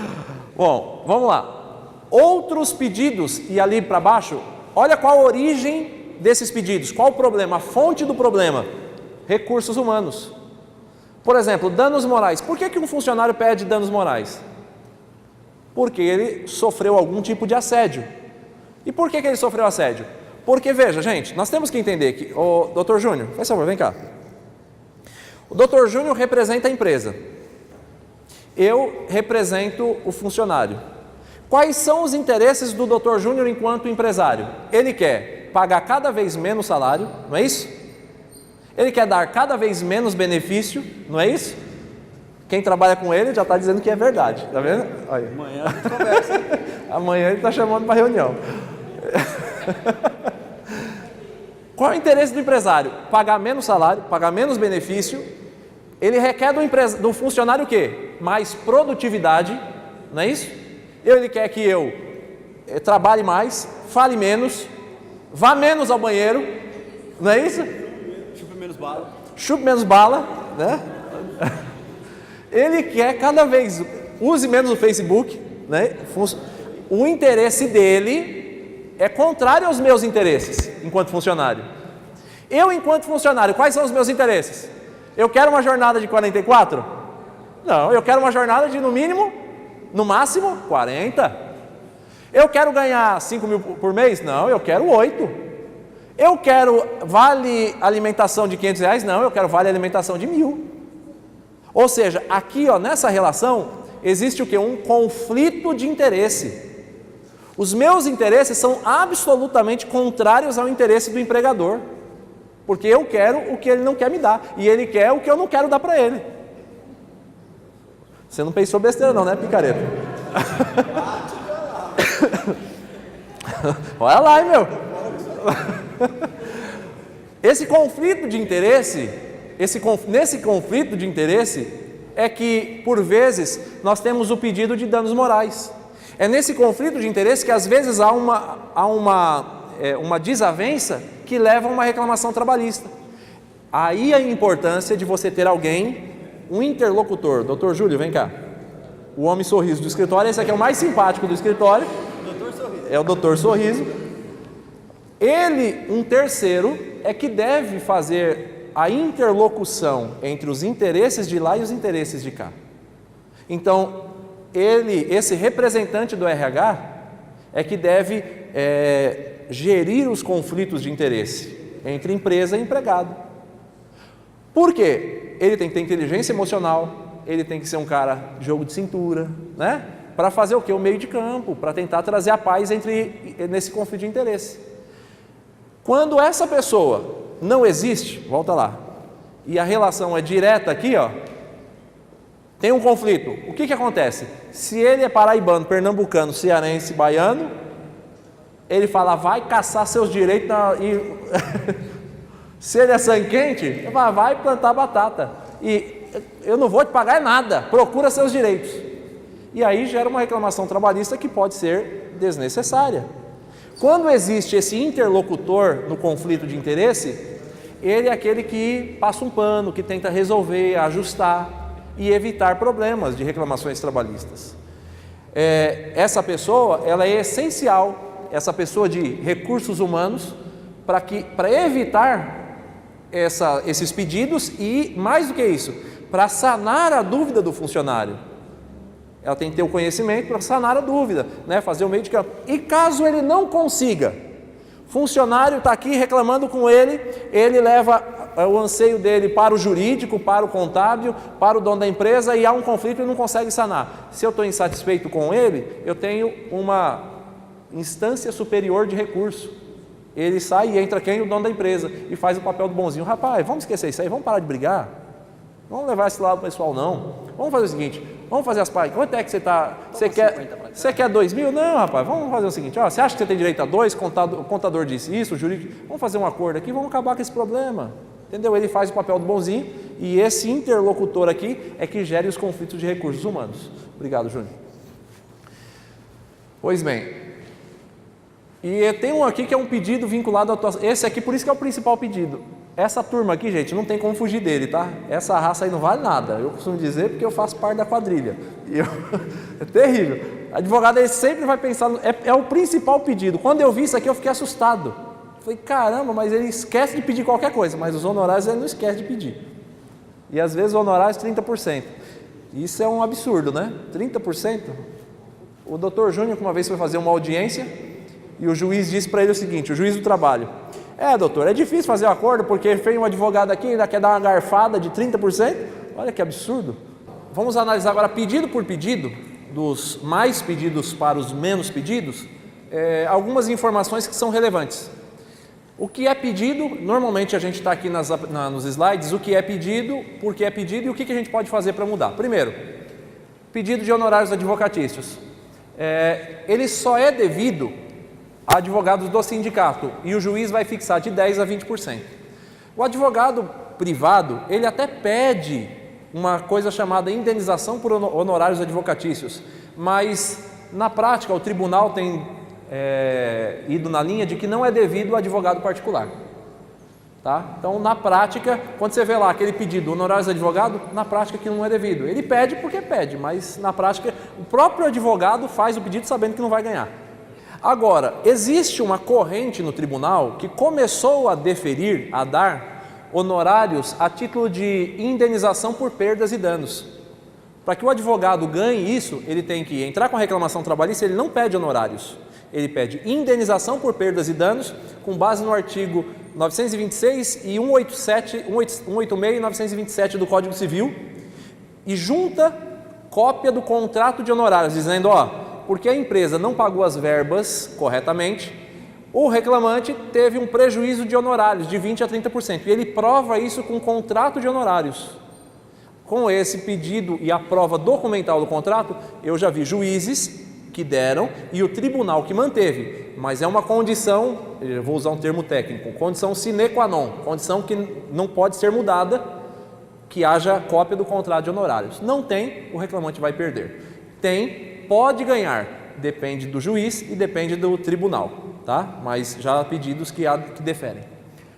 Bom, vamos lá. Outros pedidos, e ali para baixo, olha qual a origem desses pedidos, qual o problema, a fonte do problema. Recursos humanos. Por exemplo, danos morais. Por que um funcionário pede danos morais? Porque ele sofreu algum tipo de assédio. E por que ele sofreu assédio? Porque, veja, gente, nós temos que entender que o Dr. Júnior, faz favor, vem cá. O Dr. Júnior representa a empresa. Eu represento o funcionário. Quais são os interesses do Dr. Júnior enquanto empresário? Ele quer pagar cada vez menos salário, não é isso? Ele quer dar cada vez menos benefício, não é isso? Quem trabalha com ele já está dizendo que é verdade, tá vendo? Olha. Amanhã a gente conversa. Amanhã ele está chamando para reunião. Qual é o interesse do empresário? Pagar menos salário, pagar menos benefício. Ele requer do funcionário o quê? Mais produtividade, não é isso? Ele quer que eu trabalhe mais, fale menos, vá menos ao banheiro, não é isso? Chupe menos bala. Chupe menos bala, né? Ele quer cada vez, use menos o Facebook, né? O interesse dele é contrário aos meus interesses enquanto funcionário. Eu, enquanto funcionário, quais são os meus interesses? Eu quero uma jornada de 44? Não, eu quero uma jornada de no mínimo, no máximo, 40. Eu quero ganhar 5 mil por mês? Não, eu quero 8. Eu quero vale alimentação de R$500? Não, eu quero vale alimentação de 1.000. Ou seja, aqui nessa relação existe o quê? Um conflito de interesse. Os meus interesses são absolutamente contrários ao interesse do empregador, porque eu quero o que ele não quer me dar, e ele quer o que eu não quero dar para ele. Você não pensou besteira não, né, picareta? Olha lá, hein, meu. Esse conflito de interesse, nesse conflito de interesse é que, por vezes, nós temos o pedido de danos morais. É nesse conflito de interesse que, às vezes, há uma desavença que leva a uma reclamação trabalhista. Aí a importância de você ter alguém, um interlocutor. Doutor Júlio, vem cá. O homem sorriso do escritório, esse aqui é o mais simpático do escritório. Doutor Sorriso. É o doutor Sorriso. Ele, um terceiro, é que deve fazer a interlocução entre os interesses de lá e os interesses de cá. Então, esse representante do RH é que deve gerir os conflitos de interesse entre empresa e empregado. Por quê? Ele tem que ter inteligência emocional, ele tem que ser um cara de jogo de cintura, né? Para fazer o quê? O meio de campo, para tentar trazer a paz nesse conflito de interesse. Quando essa pessoa não existe, volta lá, e a relação é direta aqui, tem um conflito, o que acontece? Se ele é paraibano, pernambucano, cearense, baiano, ele fala, vai caçar seus direitos se ele é sangue quente, ele fala, vai plantar batata, e eu não vou te pagar nada, procura seus direitos. E aí gera uma reclamação trabalhista que pode ser desnecessária. Quando existe esse interlocutor no conflito de interesse, ele é aquele que passa um pano, que tenta resolver, ajustar e evitar problemas de reclamações trabalhistas. Essa pessoa, ela é essencial, essa pessoa de recursos humanos, para evitar esses pedidos e, mais do que isso, para sanar a dúvida do funcionário. Ela tem que ter o conhecimento para sanar a dúvida, né? Fazer o meio de campo. E caso ele não consiga, funcionário está aqui reclamando com ele, ele leva o anseio dele para o jurídico, para o contábil, para o dono da empresa, e há um conflito e não consegue sanar. Se eu estou insatisfeito com ele, eu tenho uma instância superior de recurso. Ele sai e entra quem? O dono da empresa, e faz o papel do bonzinho. Rapaz, vamos esquecer isso aí, vamos parar de brigar. Vamos levar esse lado pessoal, não. Vamos fazer o seguinte, vamos fazer as partes. Quanto é que você está? Você quer 2.000? Não, rapaz, vamos fazer o seguinte, você acha que você tem direito a 2, o contador disse isso, o jurídico, vamos fazer um acordo aqui, vamos acabar com esse problema. Entendeu? Ele faz o papel do bonzinho, e esse interlocutor aqui é que gera os conflitos de recursos humanos. Obrigado, Júnior. Pois bem, e tem um aqui que é um pedido vinculado à atuação. Esse aqui, por isso que é o principal pedido. Essa turma aqui, gente, não tem como fugir dele, tá? Essa raça aí não vale nada. Eu costumo dizer porque eu faço parte da quadrilha. É terrível. Advogado, ele sempre vai pensar, é o principal pedido. Quando eu vi isso aqui, eu fiquei assustado. Falei, caramba, mas ele esquece de pedir qualquer coisa, mas os honorários ele não esquece de pedir. E às vezes honorários 30%. Isso é um absurdo, né? 30%. O doutor Júnior, que uma vez foi fazer uma audiência, e o juiz disse para ele o seguinte, o juiz do trabalho: doutor, é difícil fazer o acordo porque vem um advogado aqui e ainda quer dar uma garfada de 30%. Olha que absurdo. Vamos analisar agora pedido por pedido, dos mais pedidos para os menos pedidos, algumas informações que são relevantes. O que é pedido, normalmente a gente está aqui nos slides, o que é pedido, por que é pedido e o que a gente pode fazer para mudar. Primeiro, pedido de honorários advocatícios. Ele só é devido a advogados do sindicato, e o juiz vai fixar de 10% a 20%. O advogado privado, ele até pede uma coisa chamada indenização por honorários advocatícios, mas na prática o tribunal tem ido na linha de que não é devido ao advogado particular. Tá? Então, na prática, quando você vê lá aquele pedido, honorários de advogado, na prática que não é devido. Ele pede porque pede, mas na prática o próprio advogado faz o pedido sabendo que não vai ganhar. Agora, existe uma corrente no tribunal que começou a deferir, a dar honorários a título de indenização por perdas e danos. Para que o advogado ganhe isso, ele tem que entrar com a reclamação trabalhista, ele não pede honorários. Ele pede indenização por perdas e danos, com base no artigo 926 e 186 e 927 do Código Civil, e junta cópia do contrato de honorários, dizendo, porque a empresa não pagou as verbas corretamente, o reclamante teve um prejuízo de honorários de 20% a 30%, e ele prova isso com contrato de honorários. Com esse pedido e a prova documental do contrato, eu já vi juízes que deram e o tribunal que manteve, mas é uma condição, eu vou usar um termo técnico, condição sine qua non, condição que não pode ser mudada, que haja cópia do contrato de honorários. Não tem, o reclamante vai perder. Tem, pode ganhar, depende do juiz e depende do tribunal, tá? Mas já há pedidos que deferem.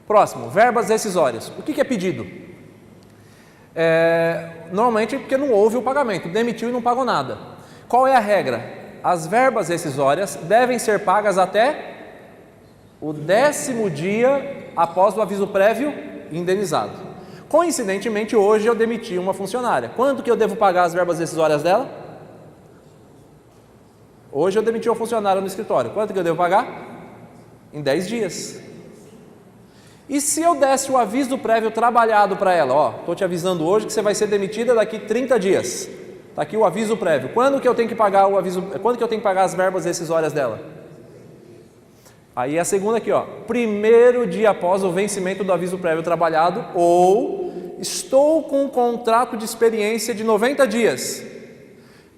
Próximo, verbas rescisórias. O que é pedido? Normalmente porque não houve o pagamento, demitiu e não pagou nada. Qual é a regra? As verbas rescisórias devem ser pagas até o 10º dia após o aviso prévio indenizado. Coincidentemente, hoje eu demiti uma funcionária. Quanto que eu devo pagar as verbas rescisórias dela? Hoje eu demiti uma funcionária no escritório. Quanto que eu devo pagar? Em 10 dias. E se eu desse o aviso prévio trabalhado para ela? Estou te avisando hoje que você vai ser demitida daqui 30 dias. Está aqui o aviso prévio. Quando que eu tenho que pagar quando que eu tenho que pagar as verbas rescisórias dela? Aí a segunda aqui, 1º dia após o vencimento do aviso prévio trabalhado, ou estou com um contrato de experiência de 90 dias.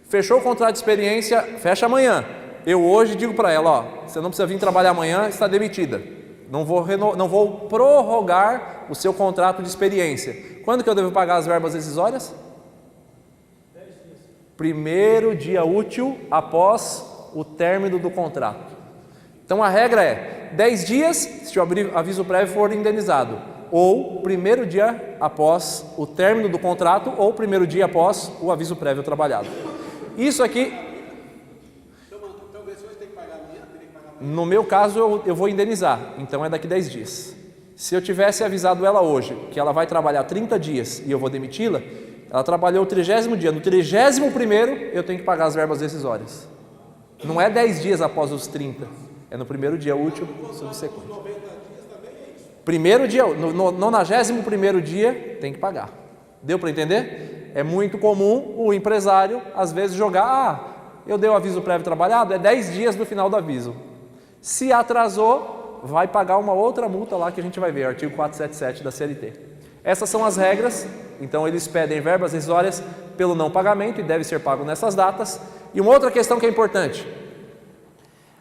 Fechou o contrato de experiência, fecha amanhã. Eu hoje digo para ela, você não precisa vir trabalhar amanhã, está demitida. Não vou prorrogar o seu contrato de experiência. Quando que eu devo pagar as verbas rescisórias? 1º dia útil após o término do contrato. Então a regra é 10 dias se o aviso prévio for indenizado, ou 1º dia após o término do contrato, ou 1º dia após o aviso prévio trabalhado. Isso aqui, no meu caso eu vou indenizar, então é daqui 10 dias. Se eu tivesse avisado ela hoje que ela vai trabalhar 30 dias e eu vou demiti-la, ela trabalhou o 30º dia, no 31º eu tenho que pagar as verbas rescisórias. Não é 10 dias após os 30, é no 1º dia útil subsequente. 1º dia, no 91º dia tem que pagar. Deu para entender? É muito comum o empresário às vezes jogar, eu dei o aviso prévio trabalhado, é 10 dias do final do aviso. Se atrasou, vai pagar uma outra multa lá que a gente vai ver, artigo 477 da CLT. Essas são as regras, então eles pedem verbas rescisórias pelo não pagamento e deve ser pago nessas datas. E uma outra questão que é importante,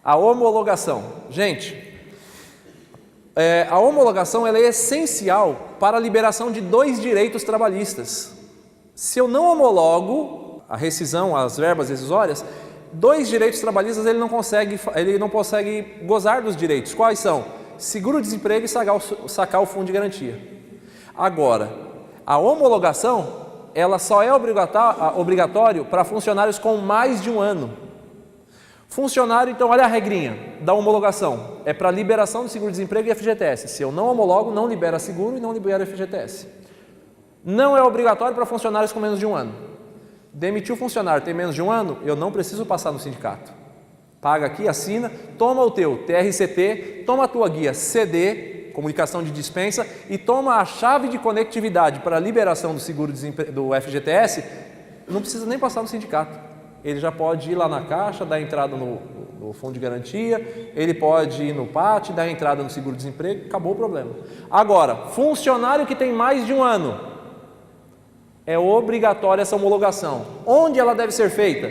a homologação. Gente, a homologação ela é essencial para a liberação de 2 direitos trabalhistas. Se eu não homologo a rescisão, as verbas rescisórias, 2 direitos trabalhistas ele não consegue gozar dos direitos. Quais são? Seguro-desemprego e sacar o fundo de garantia. Agora, a homologação, ela só é obrigatório para funcionários com mais de 1 ano. Funcionário, então, olha a regrinha da homologação, é para liberação do seguro-desemprego e FGTS. Se eu não homologo, não libera seguro e não libera FGTS. Não é obrigatório para funcionários com menos de 1 ano. Demitiu o funcionário, tem menos de 1 ano, eu não preciso passar no sindicato. Paga aqui, assina, toma o teu TRCT, toma a tua guia CD, comunicação de dispensa, e toma a chave de conectividade para a liberação do seguro-desemprego do FGTS, não precisa nem passar no sindicato. Ele já pode ir lá na caixa, dar entrada no fundo de garantia, ele pode ir no PAT, dar entrada no seguro-desemprego, acabou o problema. Agora, funcionário que tem mais de 1 ano, é obrigatória essa homologação. Onde ela deve ser feita?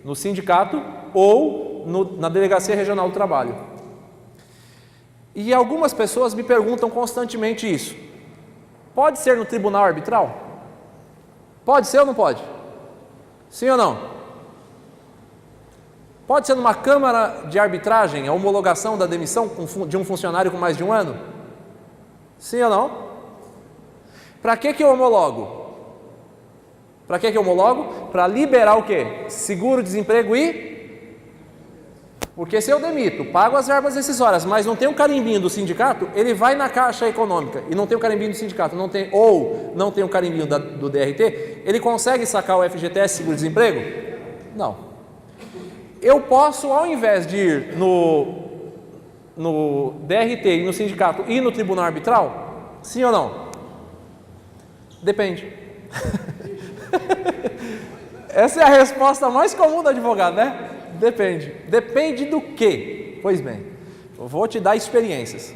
No sindicato ou na Delegacia Regional do Trabalho. E algumas pessoas me perguntam constantemente isso. Pode ser no tribunal arbitral? Pode ser ou não pode? Sim ou não? Pode ser numa câmara de arbitragem a homologação da demissão de um funcionário com mais de 1 ano? Sim ou não? Para que eu homologo? Para que eu homologo? Para liberar o quê? Seguro-desemprego e... Porque se eu demito, pago as verbas rescisórias, mas não tem um carimbinho do sindicato, ele vai na Caixa Econômica e não tem o carimbinho do sindicato, ou não tem o carimbinho do DRT, ele consegue sacar o FGTS seguro-desemprego? Não. Eu posso, ao invés de ir no DRT e no sindicato e no tribunal arbitral? Sim ou não? Depende. Essa é a resposta mais comum do advogado, né? Depende. Depende do quê? Pois bem, eu vou te dar experiências.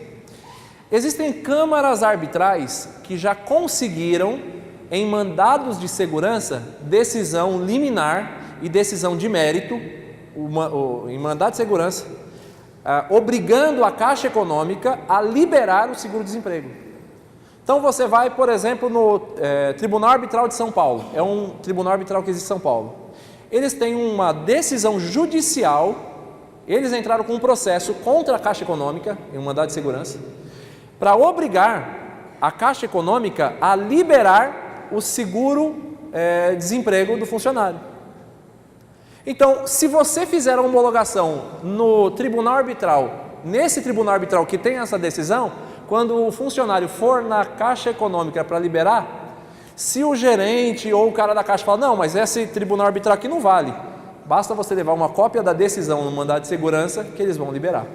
Existem câmaras arbitrais que já conseguiram, em mandados de segurança, decisão liminar e decisão de mérito, em mandado de segurança, obrigando a Caixa Econômica a liberar o seguro-desemprego. Então você vai, por exemplo, no Tribunal Arbitral de São Paulo, é um tribunal arbitral que existe em São Paulo. Eles têm uma decisão judicial, eles entraram com um processo contra a Caixa Econômica, em um mandado de segurança, para obrigar a Caixa Econômica a liberar o seguro-desemprego do funcionário. Então, se você fizer a homologação no tribunal arbitral, nesse tribunal arbitral que tem essa decisão, quando o funcionário for na Caixa Econômica para liberar, se o gerente ou o cara da Caixa fala, não, mas esse tribunal arbitral aqui não vale, basta você levar uma cópia da decisão no mandado de segurança que eles vão liberar.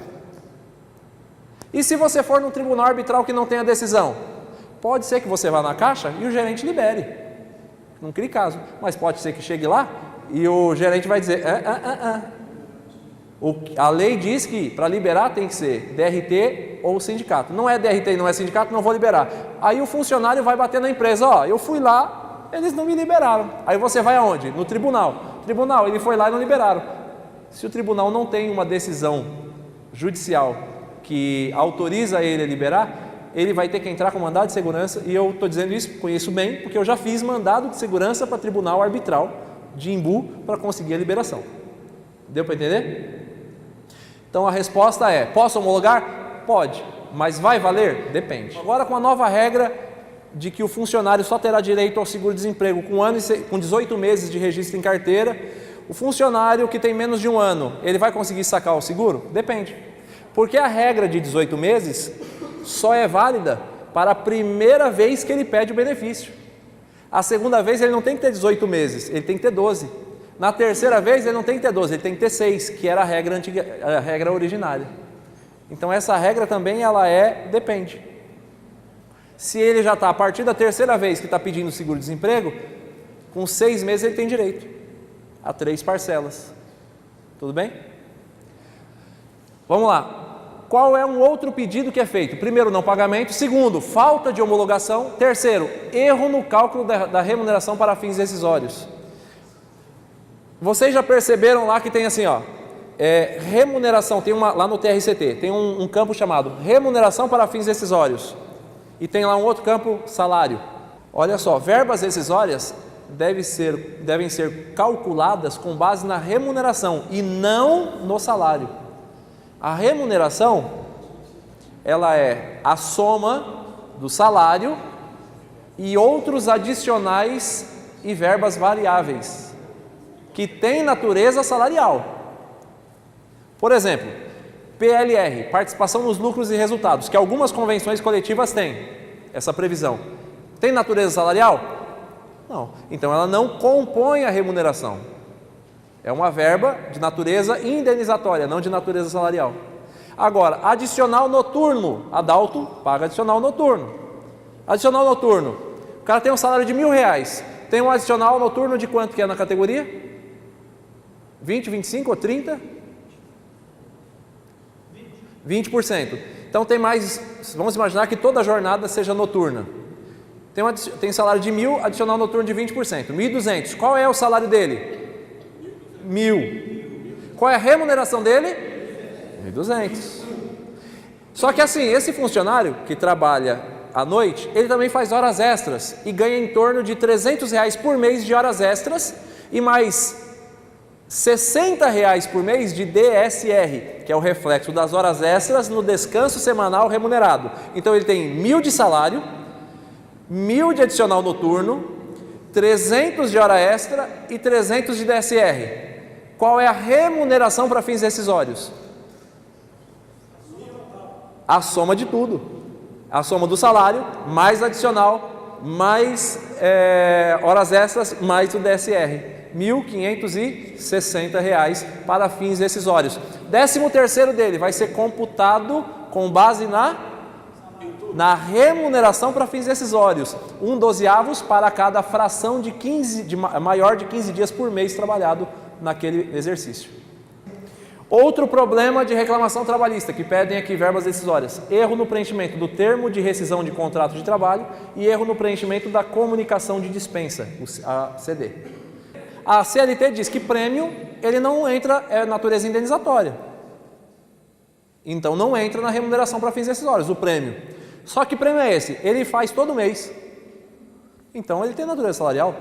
E se você for no tribunal arbitral que não tem a decisão, pode ser que você vá na Caixa e o gerente libere, não crie caso, mas pode ser que chegue lá e o gerente vai dizer, a lei diz que para liberar tem que ser DRT ou sindicato, não é DRT e não é sindicato, não vou liberar. Aí o funcionário vai bater na empresa, eu fui lá, eles não me liberaram. Aí você vai aonde? No tribunal. Tribunal, ele foi lá e não liberaram. Se o tribunal não tem uma decisão judicial que autoriza ele a liberar, ele vai ter que entrar com mandado de segurança, e eu estou dizendo isso, conheço bem, porque eu já fiz mandado de segurança para tribunal arbitral de Imbu para conseguir a liberação. Deu para entender? Então a resposta é, posso homologar? Pode, mas vai valer? Depende. Agora com a nova regra de que o funcionário só terá direito ao seguro-desemprego com 18 meses de registro em carteira, o funcionário que tem menos de um ano, ele vai conseguir sacar o seguro? Depende. Porque a regra de 18 meses só é válida para a primeira vez que ele pede o benefício. A segunda vez ele não tem que ter 18 meses, ele tem que ter 12. Na terceira vez ele não tem que ter 12, ele tem que ter 6, que era a regra originária. Então essa regra também depende. Se ele já está, a partir da terceira vez que está pedindo seguro-desemprego, com 6 meses ele tem direito a 3 parcelas. Tudo bem? Vamos lá. Qual é um outro pedido que é feito? Primeiro, não pagamento. Segundo, falta de homologação. Terceiro, erro no cálculo da remuneração para fins decisórios. Vocês já perceberam lá que tem assim, remuneração, tem lá no TRCT, tem um campo chamado remuneração para fins decisórios. E tem lá um outro campo, salário. Olha só, verbas decisórias devem ser calculadas com base na remuneração e não no salário. A remuneração, ela é a soma do salário e outros adicionais e verbas variáveis, que tem natureza salarial. Por exemplo, PLR, participação nos lucros e resultados, que algumas convenções coletivas têm essa previsão. Tem natureza salarial? Não. Então ela não compõe a remuneração. É uma verba de natureza indenizatória, não de natureza salarial. Agora, adicional noturno. Adalto paga adicional noturno. Adicional noturno. O cara tem um salário de R$1.000. Tem um adicional noturno de quanto que é na categoria? 20, 25 ou 30? 20%. Então tem mais, vamos imaginar que toda a jornada seja noturna. Tem salário de 1.000, adicional noturno de 20%. 1.200. Qual é o salário dele? 1.000. Qual é a remuneração dele? 1.200. Só que assim, esse funcionário que trabalha à noite, ele também faz horas extras e ganha em torno de R$300 por mês de horas extras e mais R$60 por mês de DSR, que é o reflexo das horas extras no descanso semanal remunerado. Então ele tem 1.000 de salário, 1.000 de adicional noturno, 300 de hora extra e 300 de DSR. Qual é a remuneração para fins decisórios? A soma de tudo. A soma do salário mais adicional mais horas extras, mais o DSR. R$ 1.560 para fins decisórios. 13º dele vai ser computado com base na remuneração para fins decisórios. 1/12 para cada fração maior de 15 dias por mês trabalhado naquele exercício. Outro problema de reclamação trabalhista, que pedem aqui verbas decisórias: erro no preenchimento do termo de rescisão de contrato de trabalho e erro no preenchimento da comunicação de dispensa, a CD. A CLT diz que prêmio, ele não entra, é natureza indenizatória. Então não entra na remuneração para fins decisórios, o prêmio. Só que prêmio é esse? Ele faz todo mês. Então ele tem natureza salarial.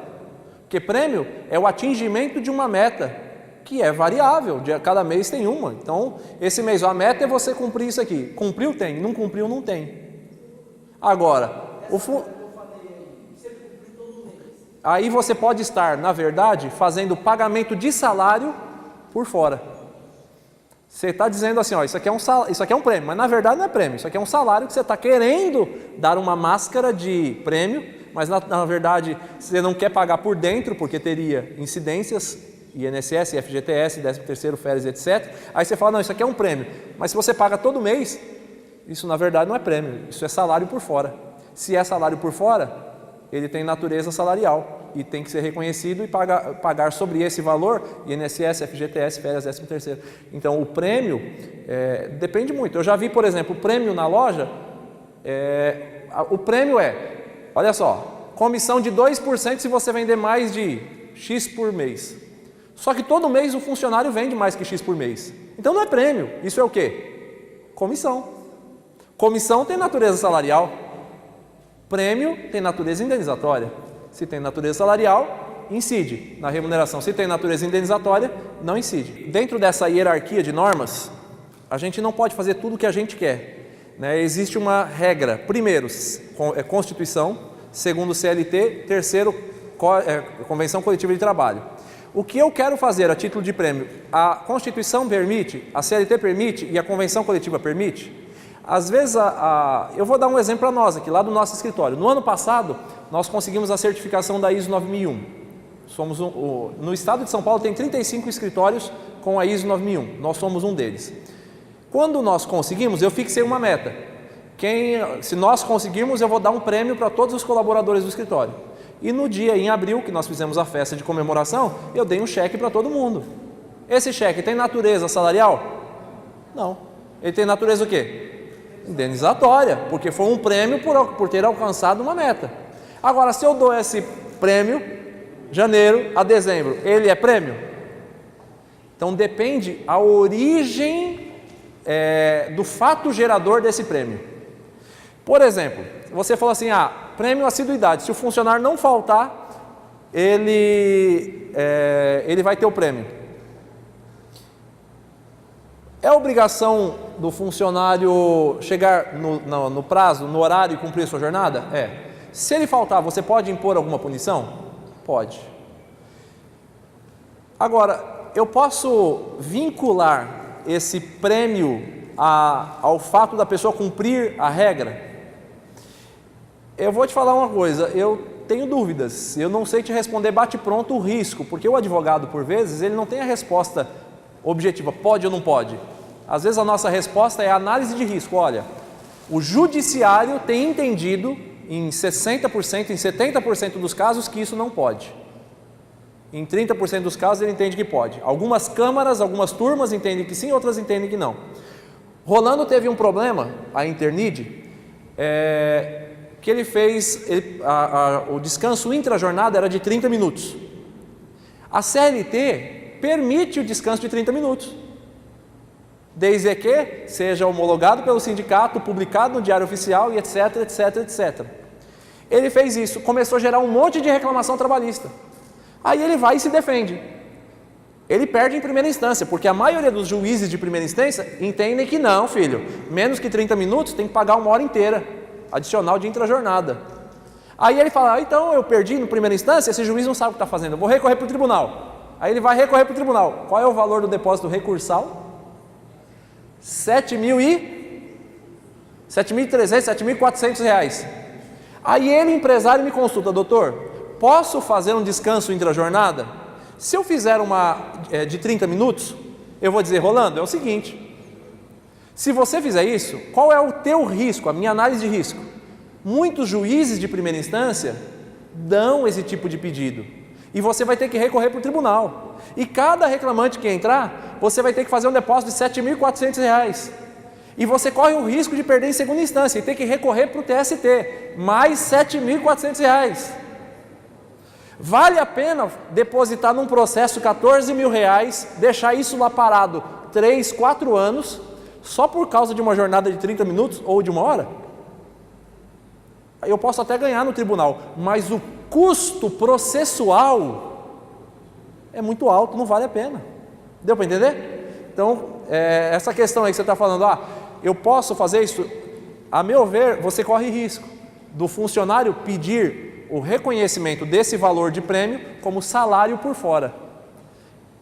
Porque prêmio é o atingimento de uma meta, que é variável, cada mês tem uma. Então, esse mês a meta é você cumprir isso aqui. Cumpriu, tem. Não cumpriu, não tem. Agora, aí você pode estar, na verdade, fazendo pagamento de salário por fora. Você está dizendo assim, ó, isso aqui é um prêmio, mas na verdade não é prêmio. Isso aqui é um salário que você está querendo dar uma máscara de prêmio, mas na verdade você não quer pagar por dentro, porque teria incidências, INSS, FGTS, 13º, férias, etc. Aí você fala, não, isso aqui é um prêmio. Mas se você paga todo mês, isso na verdade não é prêmio, isso é salário por fora. Se é salário por fora, ele tem natureza salarial e tem que ser reconhecido e pagar sobre esse valor INSS, FGTS, férias, 13º. Então o prêmio depende muito. Eu já vi, por exemplo, o prêmio na loja, o prêmio olha só, comissão de 2% se você vender mais de X por mês. Só que todo mês o funcionário vende mais que X por mês. Então não é prêmio, isso é o quê? Comissão. Comissão tem natureza salarial. Prêmio tem natureza indenizatória. Se tem natureza salarial, incide na remuneração. Se tem natureza indenizatória, não incide. Dentro dessa hierarquia de normas, a gente não pode fazer tudo o que a gente quer, né? Existe uma regra. Primeiro, Constituição. Segundo, CLT. Terceiro, Convenção Coletiva de Trabalho. O que eu quero fazer a título de prêmio, a Constituição permite, a CLT permite e a Convenção Coletiva permite? Às vezes, eu vou dar um exemplo para nós aqui, lá do nosso escritório. No ano passado, nós conseguimos a certificação da ISO 9001. No estado de São Paulo tem 35 escritórios com a ISO 9001, nós somos um deles. Quando nós conseguimos, eu fixei uma meta. Se nós conseguirmos, eu vou dar um prêmio para todos os colaboradores do escritório. E no dia, em abril, que nós fizemos a festa de comemoração, eu dei um cheque para todo mundo. Esse cheque tem natureza salarial? Não. Ele tem natureza o quê? Indenizatória, porque foi um prêmio por ter alcançado uma meta. Agora, se eu dou esse prêmio, janeiro a dezembro, ele é prêmio? Então depende a origem do fato gerador desse prêmio. Por exemplo, você falou assim, prêmio assiduidade, se o funcionário não faltar, ele vai ter o prêmio. É obrigação do funcionário chegar no prazo, no horário e cumprir a sua jornada? Se ele faltar, você pode impor alguma punição? Pode. Agora, eu posso vincular esse prêmio ao fato da pessoa cumprir a regra? Eu vou te falar uma coisa, eu tenho dúvidas, eu não sei te responder bate-pronto o risco, porque o advogado, por vezes, ele não tem a resposta objetiva, pode ou não pode. Às vezes a nossa resposta é a análise de risco. Olha, o judiciário tem entendido em 60%, em 70% dos casos que isso não pode. Em 30% dos casos ele entende que pode. Algumas câmaras, algumas turmas entendem que sim, outras entendem que não. Rolando teve um problema, a Internid, que ele fez, o descanso intra-jornada era de 30 minutos. A CLT permite o descanso de 30 minutos. Desde que seja homologado pelo sindicato, publicado no Diário Oficial e etc, etc, etc. Ele fez isso, começou a gerar um monte de reclamação trabalhista. Aí ele vai e se defende. Ele perde em primeira instância, porque a maioria dos juízes de primeira instância entendem que não, filho, menos que 30 minutos tem que pagar 1 hora inteira, adicional de intrajornada. Aí ele fala, então eu perdi em primeira instância, esse juiz não sabe o que está fazendo, eu vou recorrer para o tribunal. Aí ele vai recorrer para o tribunal. Qual é o valor do depósito recursal? R$ 7.300, R$ 7.400. Aí ele, empresário, me consulta: doutor, posso fazer um descanso intra-jornada? Se eu fizer uma de 30 minutos, eu vou dizer: Rolando, é o seguinte, se você fizer isso, qual é o teu risco, a minha análise de risco? Muitos juízes de primeira instância dão esse tipo de pedido, e você vai ter que recorrer para o tribunal, e cada reclamante que entrar, você vai ter que fazer um depósito de R$7.400, e você corre o risco de perder em segunda instância, e ter que recorrer para o TST, mais R$7.400. Vale a pena depositar num processo R$14.000, deixar isso lá parado 3, 4 anos, só por causa de uma jornada de 30 minutos ou de 1 hora? Eu posso até ganhar no tribunal, mas o custo processual é muito alto, não vale a pena. Deu para entender? Então, essa questão aí que você está falando, eu posso fazer isso? A meu ver, você corre risco do funcionário pedir o reconhecimento desse valor de prêmio como salário por fora.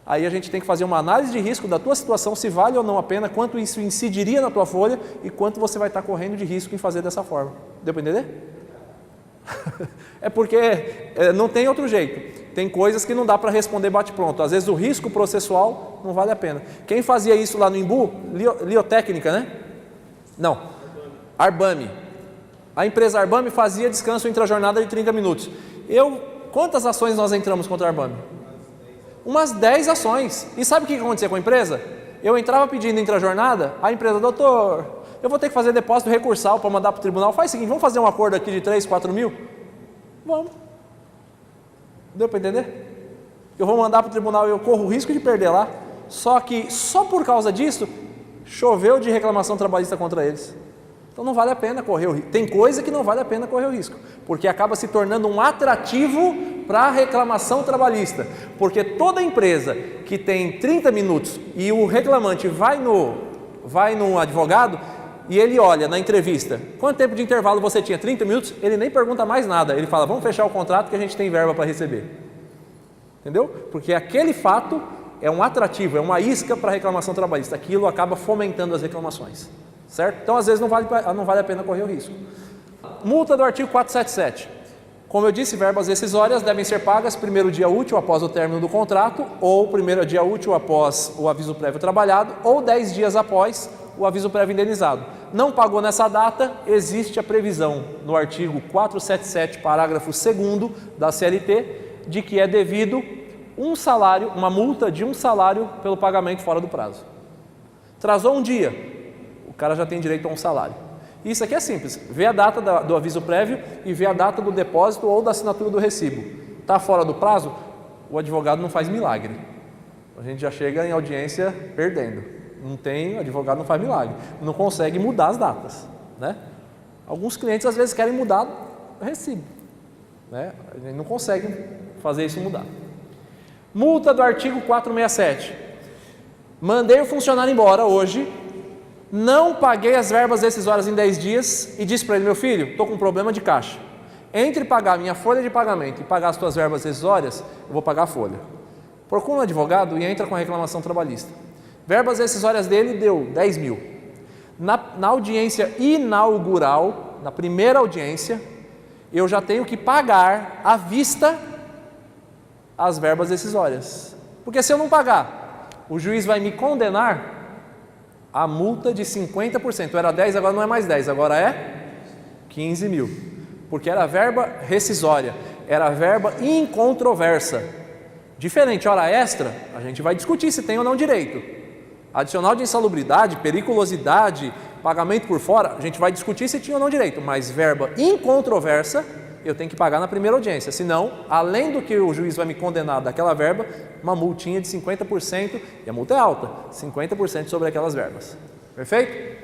Aí a gente tem que fazer uma análise de risco da tua situação, se vale ou não a pena, quanto isso incidiria na tua folha e quanto você vai estar correndo de risco em fazer dessa forma. Deu para entender? É porque não tem outro jeito. Tem coisas que não dá para responder bate-pronto. Às vezes o risco processual não vale a pena. Quem fazia isso lá no Imbu? Liotécnica, né? Não. Arbame. A empresa Arbame fazia descanso intra-jornada de 30 minutos. Quantas ações nós entramos contra a Arbame? Umas 10 ações. E sabe o que acontecia com a empresa? Eu entrava pedindo intra-jornada, a empresa: doutor, eu vou ter que fazer depósito recursal para mandar para o tribunal. Faz o seguinte, vamos fazer um acordo aqui de 3, 4 mil? Vamos. Deu para entender? Eu vou mandar para o tribunal e eu corro o risco de perder lá. Só que, só por causa disso, choveu de reclamação trabalhista contra eles. Então não vale a pena correr o risco. Tem coisa que não vale a pena correr o risco, porque acaba se tornando um atrativo para a reclamação trabalhista. Porque toda empresa que tem 30 minutos e o reclamante vai no advogado e ele olha na entrevista: quanto tempo de intervalo você tinha? 30 minutos? Ele nem pergunta mais nada, ele fala: vamos fechar o contrato que a gente tem verba para receber. Entendeu? Porque aquele fato é um atrativo, é uma isca para a reclamação trabalhista. Aquilo acaba fomentando as reclamações. Certo? Então, às vezes, não vale a pena correr o risco. Multa do artigo 477. Como eu disse, verbas rescisórias devem ser pagas primeiro dia útil após o término do contrato, ou primeiro dia útil após o aviso prévio trabalhado, ou 10 dias após o aviso prévio indenizado. Não pagou nessa data, existe a previsão no artigo 477, parágrafo 2º da CLT, de que é devido um salário, uma multa de um salário pelo pagamento fora do prazo. Atrasou um dia, o cara já tem direito a um salário. Isso aqui é simples, vê a data do aviso prévio e vê a data do depósito ou da assinatura do recibo. Está fora do prazo, o advogado não faz milagre. A gente já chega em audiência perdendo. Não tem, o advogado não faz milagre. Não consegue mudar as datas, né? Alguns clientes às vezes querem mudar o recibo, né? A gente não consegue fazer isso mudar. Multa do artigo 467. Mandei o funcionário embora hoje, não paguei as verbas rescisórias em 10 dias e disse para ele: meu filho, estou com um problema de caixa. Entre pagar minha folha de pagamento e pagar as tuas verbas rescisórias, eu vou pagar a folha. Procura um advogado e entra com a reclamação trabalhista. Verbas rescisórias dele deu 10 mil. Na audiência inaugural, na primeira audiência, eu já tenho que pagar à vista as verbas rescisórias. Porque se eu não pagar, o juiz vai me condenar a multa de 50%. Era 10, agora não é mais 10, agora é 15 mil. Porque era verba rescisória, era verba incontroversa. Diferente, hora extra, a gente vai discutir se tem ou não direito. Adicional de insalubridade, periculosidade, pagamento por fora, a gente vai discutir se tinha ou não direito. Mas verba incontroversa, eu tenho que pagar na primeira audiência. Senão, além do que o juiz vai me condenar daquela verba, uma multinha de 50%, e a multa é alta, 50% sobre aquelas verbas. Perfeito?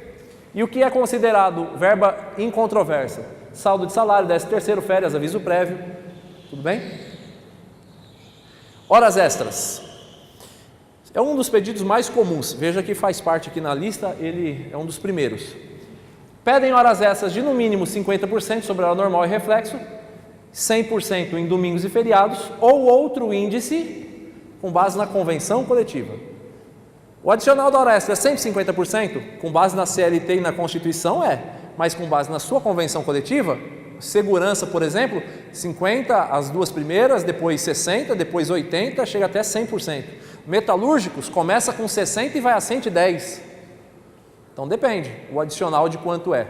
E o que é considerado verba incontroversa? Saldo de salário, 13º, férias, aviso prévio. Tudo bem? Horas extras. É um dos pedidos mais comuns. Veja que faz parte aqui na lista, ele é um dos primeiros. Pedem horas extras de no mínimo 50% sobre a hora normal e reflexo, 100% em domingos e feriados, ou outro índice com base na convenção coletiva. O adicional da hora extra é sempre 50%, com base na CLT e na Constituição mas com base na sua convenção coletiva, Segurança, por exemplo, 50 as duas primeiras, depois 60, depois 80, chega até 100%. Metalúrgicos começa com 60 e vai a 110. Então depende, o adicional de quanto é.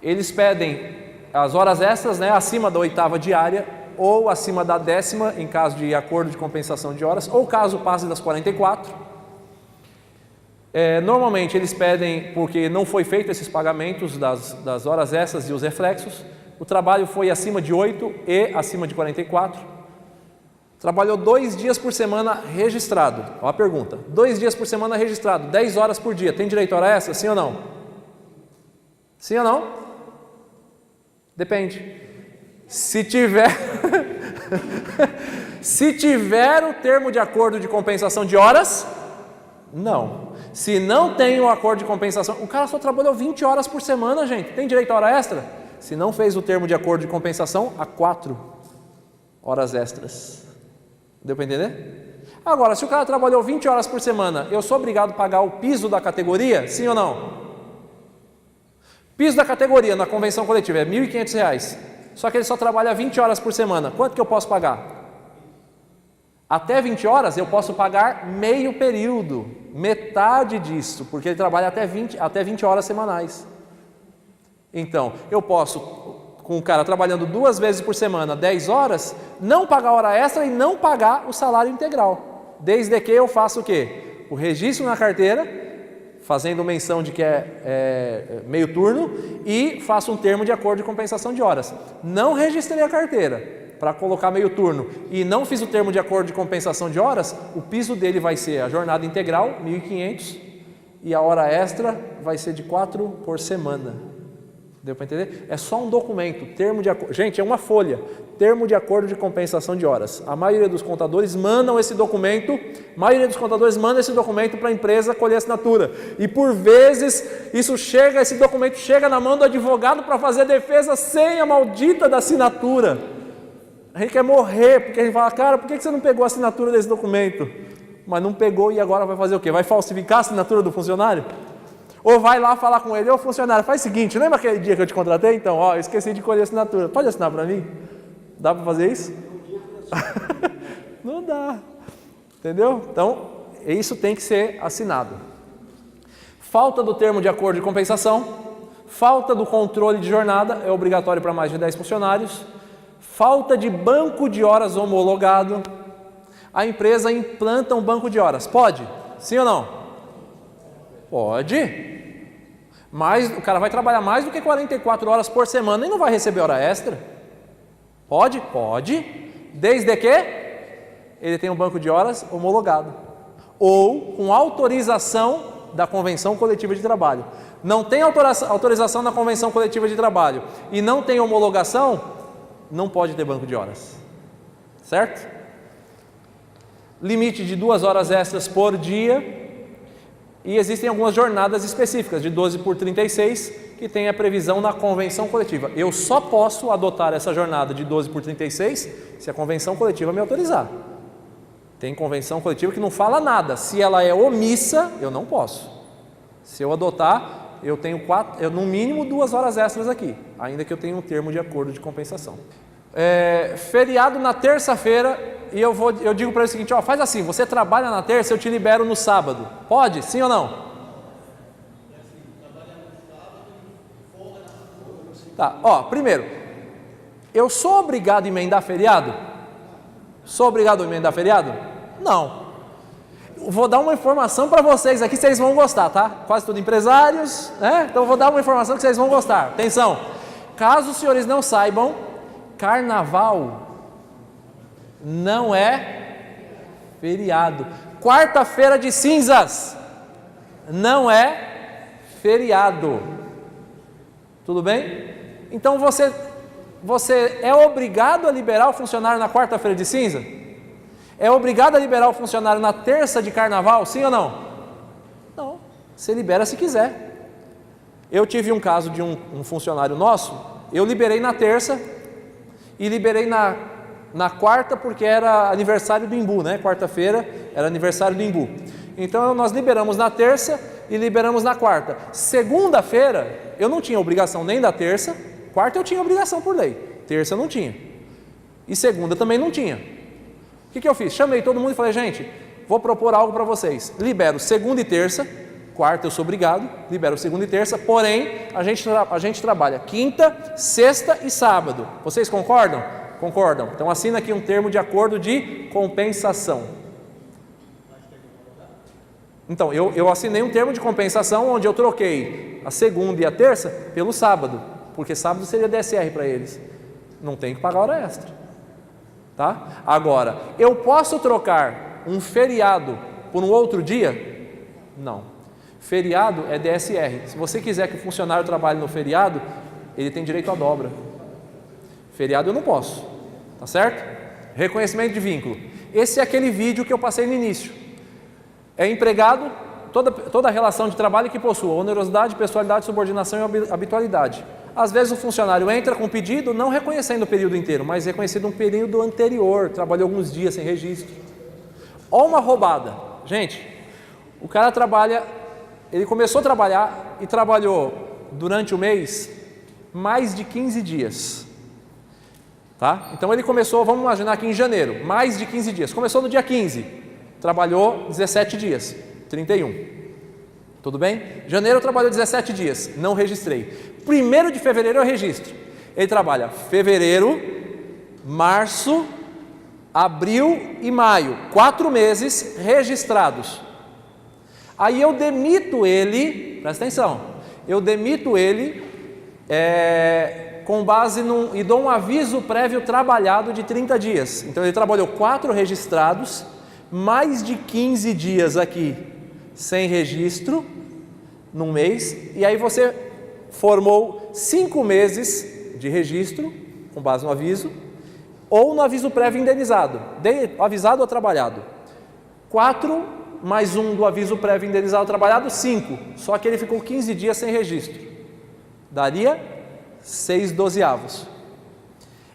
Eles pedem as horas extras, né, acima da 8ª diária ou acima da 10ª, em caso de acordo de compensação de horas, ou caso passe das 44. Normalmente eles pedem porque não foi feito esses pagamentos das horas extras e os reflexos. O trabalho foi acima de 8 e acima de 44. Trabalhou 2 dias por semana registrado. Ó a pergunta: 2 dias por semana registrado, 10 horas por dia, tem direito a hora extra? Sim ou não? Sim ou não? Depende. Se tiver se tiver o termo de acordo de compensação de horas, não. Se não tem o acordo de compensação, o cara só trabalhou 20 horas por semana, gente, tem direito a hora extra? Se não fez o termo de acordo de compensação, a 4 horas extras. Deu para entender? Agora, se o cara trabalhou 20 horas por semana, eu sou obrigado a pagar o piso da categoria? Sim ou não? Piso da categoria na convenção coletiva é R$ 1.500. Só que ele só trabalha 20 horas por semana. Quanto que eu posso pagar? Até 20 horas eu posso pagar meio período, metade disso, porque ele trabalha até 20 horas semanais. Então, eu posso, com o cara trabalhando 2 vezes por semana, 10 horas, não pagar hora extra e não pagar o salário integral. Desde que eu faça o quê? O registro na carteira, fazendo menção de que é meio turno, e faço um termo de acordo de compensação de horas. Não registrei a carteira para colocar meio turno e não fiz o termo de acordo de compensação de horas, o piso dele vai ser a jornada integral, 1.500, e a hora extra vai ser de 4 por semana. Deu para entender? É só um documento, termo de acordo. Gente, é uma folha, termo de acordo de compensação de horas. A maioria dos contadores mandam esse documento, para a empresa colher assinatura. E por vezes esse documento chega na mão do advogado para fazer a defesa sem a maldita da assinatura. A gente quer morrer, porque a gente fala: cara, por que você não pegou a assinatura desse documento? Mas não pegou e agora vai fazer o quê? Vai falsificar a assinatura do funcionário? Ou vai lá falar com ele: ô funcionário, faz o seguinte, lembra aquele dia que eu te contratei? Então, eu esqueci de colher a assinatura, pode assinar para mim? Dá para fazer isso? Não dá, entendeu? Então, isso tem que ser assinado. Falta do termo de acordo de compensação, falta do controle de jornada, é obrigatório para mais de 10 funcionários, falta de banco de horas homologado. A empresa implanta um banco de horas, pode? Sim ou não? Pode. Mas o cara vai trabalhar mais do que 44 horas por semana e não vai receber hora extra. Pode? Pode. Desde que ele tenha um banco de horas homologado. Ou com autorização da Convenção Coletiva de Trabalho. Não tem autorização da Convenção Coletiva de Trabalho e não tem homologação, não pode ter banco de horas. Certo? Limite de 2 horas extras por dia. E existem algumas jornadas específicas, de 12 por 36, que tem a previsão na convenção coletiva. Eu só posso adotar essa jornada de 12 por 36 se a convenção coletiva me autorizar. Tem convenção coletiva que não fala nada. Se ela é omissa, eu não posso. Se eu adotar, eu tenho no mínimo 2 horas extras aqui, ainda que eu tenha um termo de acordo de compensação. Feriado na terça-feira, e eu digo para ele o seguinte: faz assim, você trabalha na terça, eu te libero no sábado. Pode? Sim ou não? Tá, primeiro, eu sou obrigado a emendar feriado? Sou obrigado a emendar feriado? Não. Eu vou dar uma informação para vocês aqui, vocês vão gostar, tá? Quase tudo empresários, né? Então eu vou dar uma informação que vocês vão gostar. Atenção, caso os senhores não saibam, carnaval não é feriado. Quarta-feira de cinzas não é feriado. Tudo bem? Então você é obrigado a liberar o funcionário na quarta-feira de cinza? É obrigado a liberar o funcionário na terça de carnaval? Sim ou não? Não. Você libera se quiser. Eu tive um caso de um funcionário nosso, eu liberei na terça e liberei na quarta porque era aniversário do Imbu, né? Quarta-feira era aniversário do Imbu. Então nós liberamos na terça e liberamos na quarta. Segunda-feira eu não tinha obrigação nem da terça, quarta eu tinha obrigação por lei, terça eu não tinha. E segunda também não tinha. O que eu fiz? Chamei todo mundo e falei, gente, vou propor algo para vocês. Libero segunda e terça, quarta eu sou obrigado, libero segunda e terça, porém, a gente trabalha quinta, sexta e sábado. Vocês concordam? Concordam. Então assina aqui um termo de acordo de compensação. Então, eu assinei um termo de compensação onde eu troquei a segunda e a terça pelo sábado, porque sábado seria DSR para eles. Não tem que pagar hora extra. Tá? Agora, eu posso trocar um feriado por um outro dia? Não. Feriado é DSR. Se você quiser que o funcionário trabalhe no feriado, ele tem direito à dobra. Feriado eu não posso. Tá certo? Reconhecimento de vínculo. Esse é aquele vídeo que eu passei no início. É empregado, toda relação de trabalho que possua onerosidade, pessoalidade, subordinação e habitualidade. Às vezes o funcionário entra com pedido não reconhecendo o período inteiro, mas reconhecendo um período anterior, trabalhou alguns dias sem registro. Ou uma roubada. Gente, o cara trabalha, ele começou a trabalhar e trabalhou durante o mês mais de 15 dias. Tá? Então ele começou, vamos imaginar aqui em janeiro, mais de 15 dias. Começou no dia 15, trabalhou 17 dias, 31. Tudo bem? Janeiro trabalhou 17 dias, não registrei. 1º de fevereiro eu registro. Ele trabalha fevereiro, março, abril e maio, 4 meses registrados. Aí eu demito ele, presta atenção, eu demito ele com base e dou um aviso prévio trabalhado de 30 dias. Então ele trabalhou 4 registrados, mais de 15 dias aqui sem registro, num mês, e aí você formou 5 meses de registro, com base no aviso, ou no aviso prévio indenizado, avisado ou trabalhado. 4 mais 1 do aviso prévio indenizado trabalhado, 5, só que ele ficou 15 dias sem registro. Daria 6/12.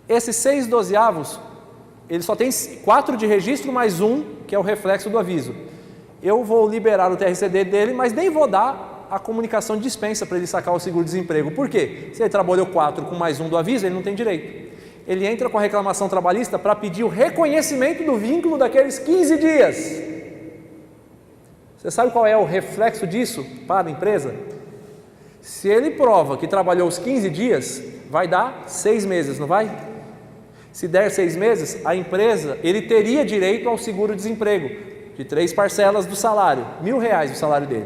Esses 6/12, ele só tem 4 de registro mais 1, que é o reflexo do aviso. Eu vou liberar o TRCD dele, mas nem vou dar a comunicação de dispensa para ele sacar o seguro-desemprego. Por quê? Se ele trabalhou 4 com mais 1 do aviso, ele não tem direito. Ele entra com a reclamação trabalhista para pedir o reconhecimento do vínculo daqueles 15 dias. Você sabe qual é o reflexo disso para a empresa? Se ele prova que trabalhou os 15 dias, vai dar 6 meses, não vai? Se der 6 meses, a empresa, ele teria direito ao seguro-desemprego, de 3 parcelas do salário, R$1.000 o salário dele.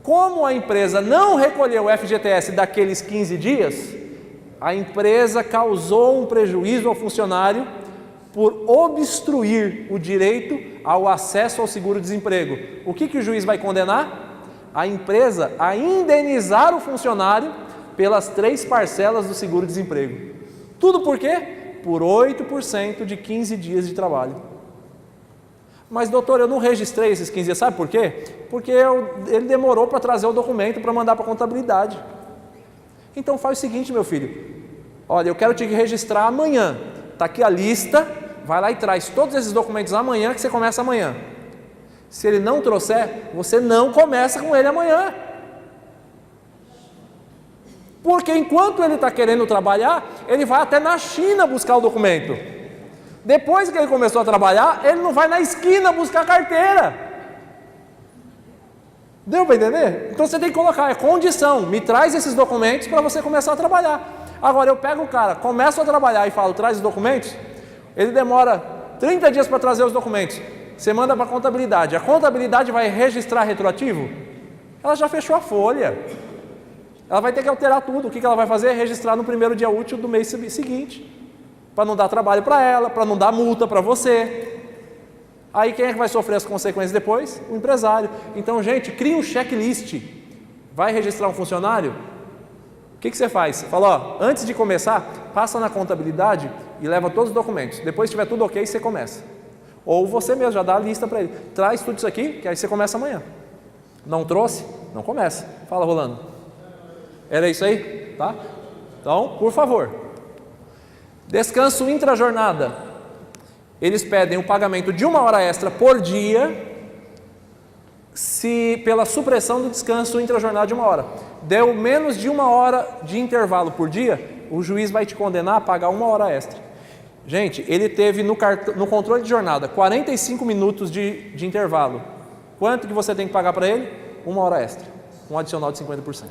Como a empresa não recolheu o FGTS daqueles 15 dias, a empresa causou um prejuízo ao funcionário por obstruir o direito ao acesso ao seguro-desemprego. O que o juiz vai condenar? A empresa a indenizar o funcionário pelas 3 parcelas do seguro-desemprego. Tudo por quê? Por 8% de 15 dias de trabalho. Mas doutor, eu não registrei esses 15 dias, sabe por quê? Porque ele demorou para trazer o documento para mandar para a contabilidade. Então faz o seguinte, meu filho, olha, eu quero te registrar amanhã, está aqui a lista, vai lá e traz todos esses documentos amanhã, que você começa amanhã. Se ele não trouxer, você não começa com ele amanhã. Porque enquanto ele está querendo trabalhar, ele vai até na China buscar o documento. Depois que ele começou a trabalhar, ele não vai na esquina buscar a carteira. Deu para entender? Então você tem que colocar, é condição, me traz esses documentos para você começar a trabalhar. Agora eu pego o cara, começo a trabalhar e falo, traz os documentos, ele demora 30 dias para trazer os documentos. Você manda para a contabilidade vai registrar retroativo? Ela já fechou a folha. Ela vai ter que alterar tudo. O que ela vai fazer? Registrar no 1º dia útil do mês seguinte. Para não dar trabalho para ela, para não dar multa para você. Aí quem é que vai sofrer as consequências depois? O empresário. Então, gente, cria um checklist. Vai registrar um funcionário? O que você faz? Você fala, ó, antes de começar, passa na contabilidade e leva todos os documentos. Depois que tiver tudo ok, você começa. Ou você mesmo já dá a lista para ele. Traz tudo isso aqui, que aí você começa amanhã. Não trouxe? Não começa. Fala, Rolando. Era isso aí? Tá? Então, por favor. Descanso intrajornada. Eles pedem o pagamento de 1 hora extra por dia. se pela supressão do descanso intrajornada de 1 hora. Deu menos de 1 hora de intervalo por dia, o juiz vai te condenar a pagar 1 hora extra. Gente, ele teve no controle de jornada 45 minutos de intervalo. Quanto que você tem que pagar para ele? 1 hora extra, um adicional de 50%.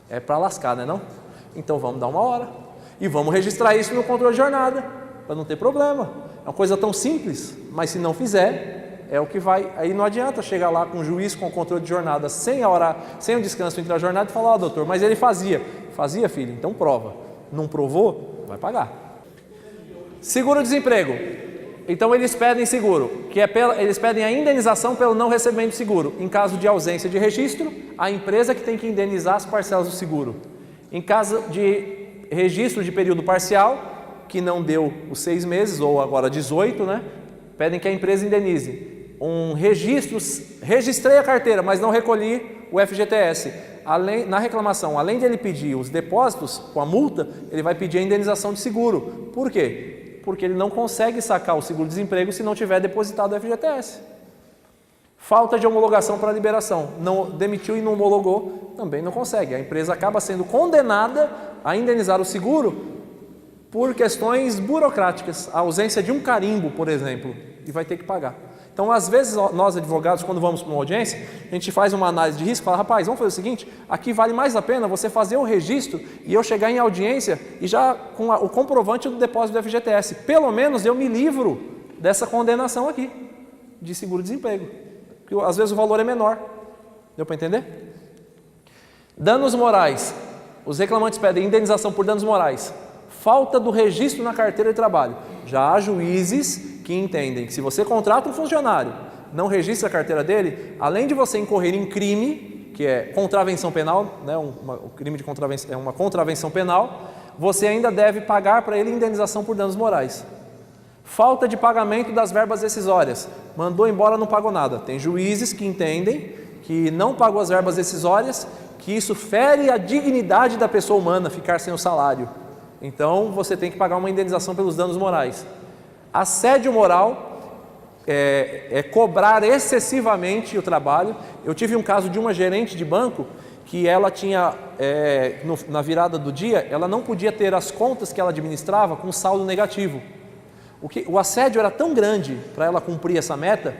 É para lascar, né não? Então vamos dar 1 hora e vamos registrar isso no controle de jornada, para não ter problema. É uma coisa tão simples, mas se não fizer, é o que vai. Aí não adianta chegar lá com o juiz com o controle de jornada sem o descanso entre a jornada e falar, ó, doutor, mas ele fazia. Fazia, filho? Então prova. Não provou? Vai pagar. Seguro-desemprego. Então eles pedem seguro, eles pedem a indenização pelo não recebimento de seguro. Em caso de ausência de registro, a empresa que tem que indenizar as parcelas do seguro. Em caso de registro de período parcial, que não deu os 6 meses, ou agora 18, né? Pedem que a empresa indenize. Registrei a carteira, mas não recolhi o FGTS. Na reclamação, além de ele pedir os depósitos com a multa, ele vai pedir a indenização de seguro. Por quê? Porque ele não consegue sacar o seguro-desemprego se não tiver depositado o FGTS. Falta de homologação para liberação. Não demitiu e não homologou, também não consegue. A empresa acaba sendo condenada a indenizar o seguro por questões burocráticas. A ausência de um carimbo, por exemplo, e vai ter que pagar. Então, às vezes, nós advogados, quando vamos para uma audiência, a gente faz uma análise de risco e fala, rapaz, vamos fazer o seguinte, aqui vale mais a pena você fazer o registro e eu chegar em audiência e já com o comprovante do depósito do FGTS. Pelo menos eu me livro dessa condenação aqui, de seguro-desemprego. Porque às vezes o valor é menor. Deu para entender? Danos morais. Os reclamantes pedem indenização por danos morais. Falta do registro na carteira de trabalho. Já há juízes que entendem que se você contrata um funcionário, não registra a carteira dele, além de você incorrer em crime, que é contravenção penal, né, o crime de contravenção, é uma contravenção penal, você ainda deve pagar para ele indenização por danos morais. Falta de pagamento das verbas rescisórias. Mandou embora, não pagou nada. Tem juízes que entendem que não pagou as verbas rescisórias, que isso fere a dignidade da pessoa humana, ficar sem o salário. Então, você tem que pagar uma indenização pelos danos morais. Assédio moral é cobrar excessivamente o trabalho. Eu tive um caso de uma gerente de banco que ela tinha, na virada do dia, ela não podia ter as contas que ela administrava com saldo negativo. O assédio era tão grande para ela cumprir essa meta,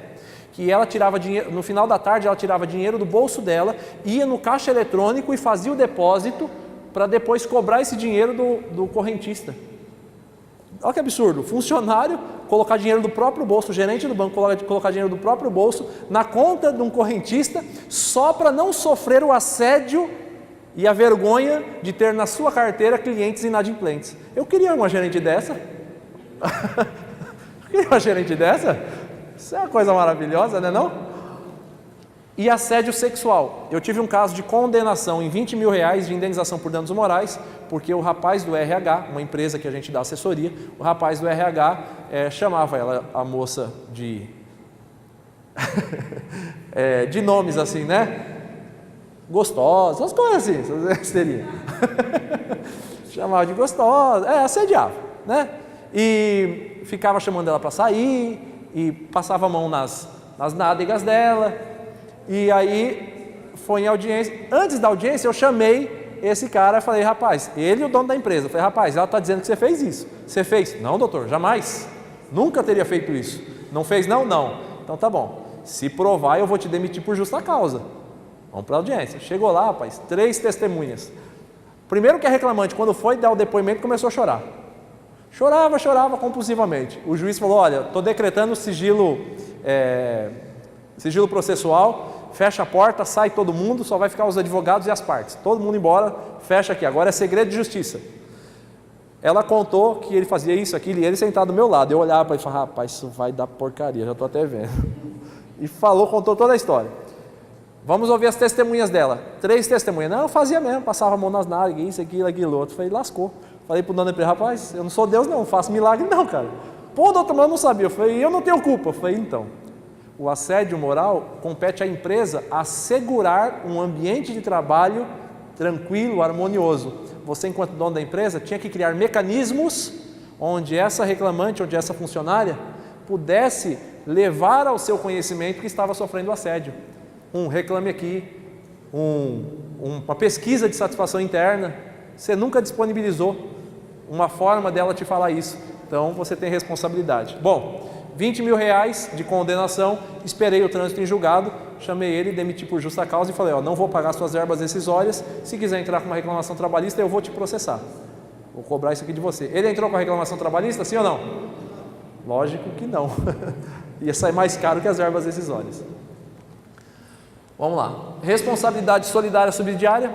que ela tirava dinheiro, no final da tarde ela tirava dinheiro do bolso dela, ia no caixa eletrônico e fazia o depósito para depois cobrar esse dinheiro do correntista. Olha que absurdo, funcionário colocar dinheiro do próprio bolso, o gerente do banco colocar dinheiro do próprio bolso na conta de um correntista só para não sofrer o assédio e a vergonha de ter na sua carteira clientes inadimplentes. Eu queria uma gerente dessa. Eu queria uma gerente dessa. Isso é uma coisa maravilhosa, né não? E assédio sexual. Eu tive um caso de condenação em R$20 mil de indenização por danos morais, porque o rapaz do RH, uma empresa que a gente dá assessoria, o rapaz do RH chamava ela, a moça de de nomes assim, né? Gostosa, umas coisas assim, seria. Chamava de gostosa, assediava, né? E ficava chamando ela para sair e passava a mão nas nádegas dela. E aí foi em audiência. Antes da audiência eu chamei esse cara e falei, rapaz, ele é o dono da empresa. Eu falei, rapaz, ela está dizendo que você fez isso. Você fez? Não, doutor, jamais. Nunca teria feito isso. Não fez? Não, não. Então tá bom. Se provar, eu vou te demitir por justa causa. Vamos para a audiência. Chegou lá, rapaz, 3 testemunhas. Primeiro que a reclamante, quando foi dar o depoimento, começou a chorar. Chorava compulsivamente. O juiz falou, olha, estou decretando sigilo processual, fecha a porta, sai todo mundo, só vai ficar os advogados e as partes. Todo mundo embora, fecha aqui. Agora é segredo de justiça. Ela contou que ele fazia isso, aquilo, e ele sentado do meu lado. Eu olhava para ele e falava, rapaz, isso vai dar porcaria, já estou até vendo. E contou toda a história. Vamos ouvir as testemunhas dela. 3 testemunhas. Não, eu fazia mesmo, passava a mão nas nádegas, isso, aquilo, outro. Falei, lascou. Falei pro dono da empresa, rapaz, eu não sou Deus não faço milagre não, cara. Pô, doutor, mas eu não sabia. Eu falei, eu não tenho culpa. Eu falei, então, o assédio moral compete à empresa assegurar um ambiente de trabalho tranquilo, harmonioso. Você, enquanto dono da empresa, tinha que criar mecanismos onde essa reclamante, onde essa funcionária pudesse levar ao seu conhecimento que estava sofrendo assédio. Um reclame aqui, uma pesquisa de satisfação interna, você nunca disponibilizou uma forma dela te falar isso, então você tem responsabilidade. Bom, R$20 mil de condenação, esperei o trânsito em julgado, chamei ele, demiti por justa causa e falei, ó, não vou pagar suas verbas decisórias, se quiser entrar com uma reclamação trabalhista eu vou te processar, vou cobrar isso aqui de você. Ele entrou com a reclamação trabalhista, sim ou não? Lógico que não, ia sair mais caro que as verbas decisórias. Vamos lá, responsabilidade solidária subsidiária.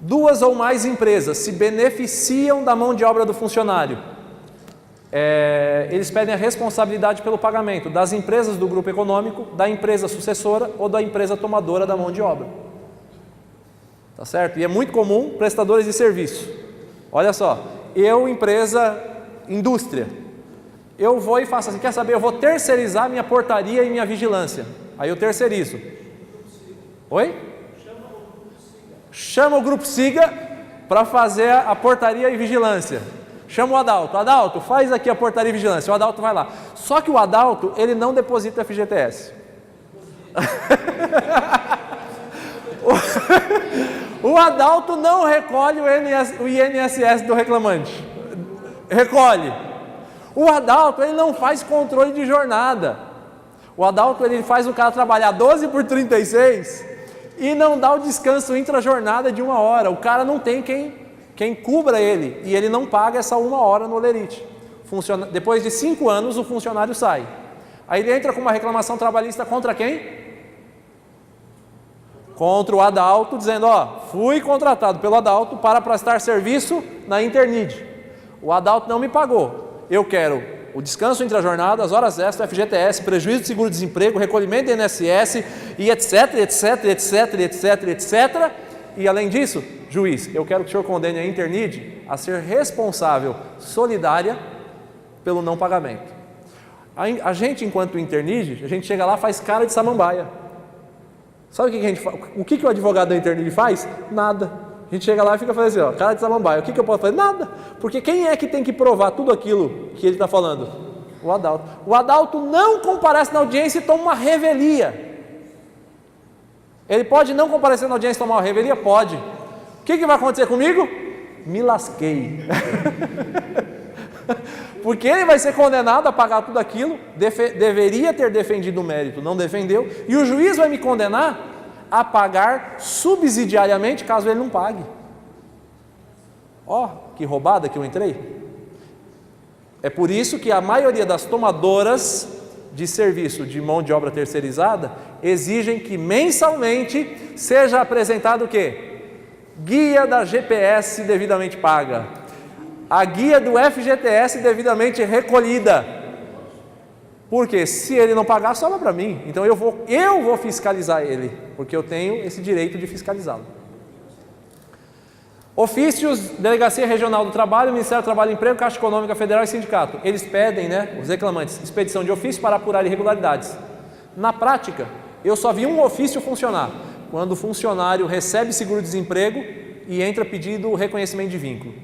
Duas ou mais empresas se beneficiam da mão de obra do funcionário. Eles pedem a responsabilidade pelo pagamento das empresas do grupo econômico, da empresa sucessora ou da empresa tomadora da mão de obra. Tá certo? E é muito comum prestadores de serviço. Olha só, eu, empresa, indústria, eu vou e faço assim, quer saber, eu vou terceirizar minha portaria e minha vigilância. Aí eu terceirizo. Oi? Chama o grupo SIGA para fazer a portaria e vigilância. Chama o Adalto. Adalto, faz aqui a portaria e vigilância. O Adalto vai lá. Só que o Adalto, ele não deposita FGTS. O Adalto não recolhe o INSS do reclamante. Recolhe. O Adalto, ele não faz controle de jornada. O Adalto, ele faz o cara trabalhar 12 por 36 e não dá o descanso intra-jornada de 1 hora. O cara não tem quem cubra ele e ele não paga essa 1 hora no Olerite. Depois de 5 anos, o funcionário sai. Aí ele entra com uma reclamação trabalhista contra quem? Contra o Adalto, dizendo, ó, fui contratado pelo Adalto para prestar serviço na Internid. O Adalto não me pagou. Eu quero o descanso intra-jornada, as horas extras, FGTS, prejuízo de seguro-desemprego, recolhimento de INSS e etc, etc, etc, etc, etc. E além disso, juiz, eu quero que o senhor condene a Internid a ser responsável solidária pelo não pagamento. A gente, enquanto Internid, a gente chega lá e faz cara de samambaia. Sabe o que a gente faz? O que o advogado da Internid faz? Nada. A gente chega lá e fica fazendo assim, ó, cara de samambaia. O que eu posso fazer? Nada. Porque quem é que tem que provar tudo aquilo que ele está falando? O Adalto. O Adalto não comparece na audiência e toma uma revelia. Ele pode não comparecer na audiência e tomar uma revelia? Pode. O que vai acontecer comigo? Me lasquei. Porque ele vai ser condenado a pagar tudo aquilo, deveria ter defendido o mérito, não defendeu, e o juiz vai me condenar a pagar subsidiariamente caso ele não pague. Ó, que roubada que eu entrei. É por isso que a maioria das tomadoras de serviço de mão de obra terceirizada exigem que mensalmente seja apresentado o quê? Guia da GPS devidamente paga, a guia do FGTS devidamente recolhida, porque se ele não pagar, sobra para mim, então eu vou fiscalizar ele, porque eu tenho esse direito de fiscalizá-lo. Ofícios, Delegacia Regional do Trabalho, Ministério do Trabalho e Emprego, Caixa Econômica Federal e Sindicato. Eles pedem, os reclamantes, expedição de ofício para apurar irregularidades. Na prática, eu só vi um ofício funcionar, quando o funcionário recebe seguro-desemprego e entra pedindo reconhecimento de vínculo.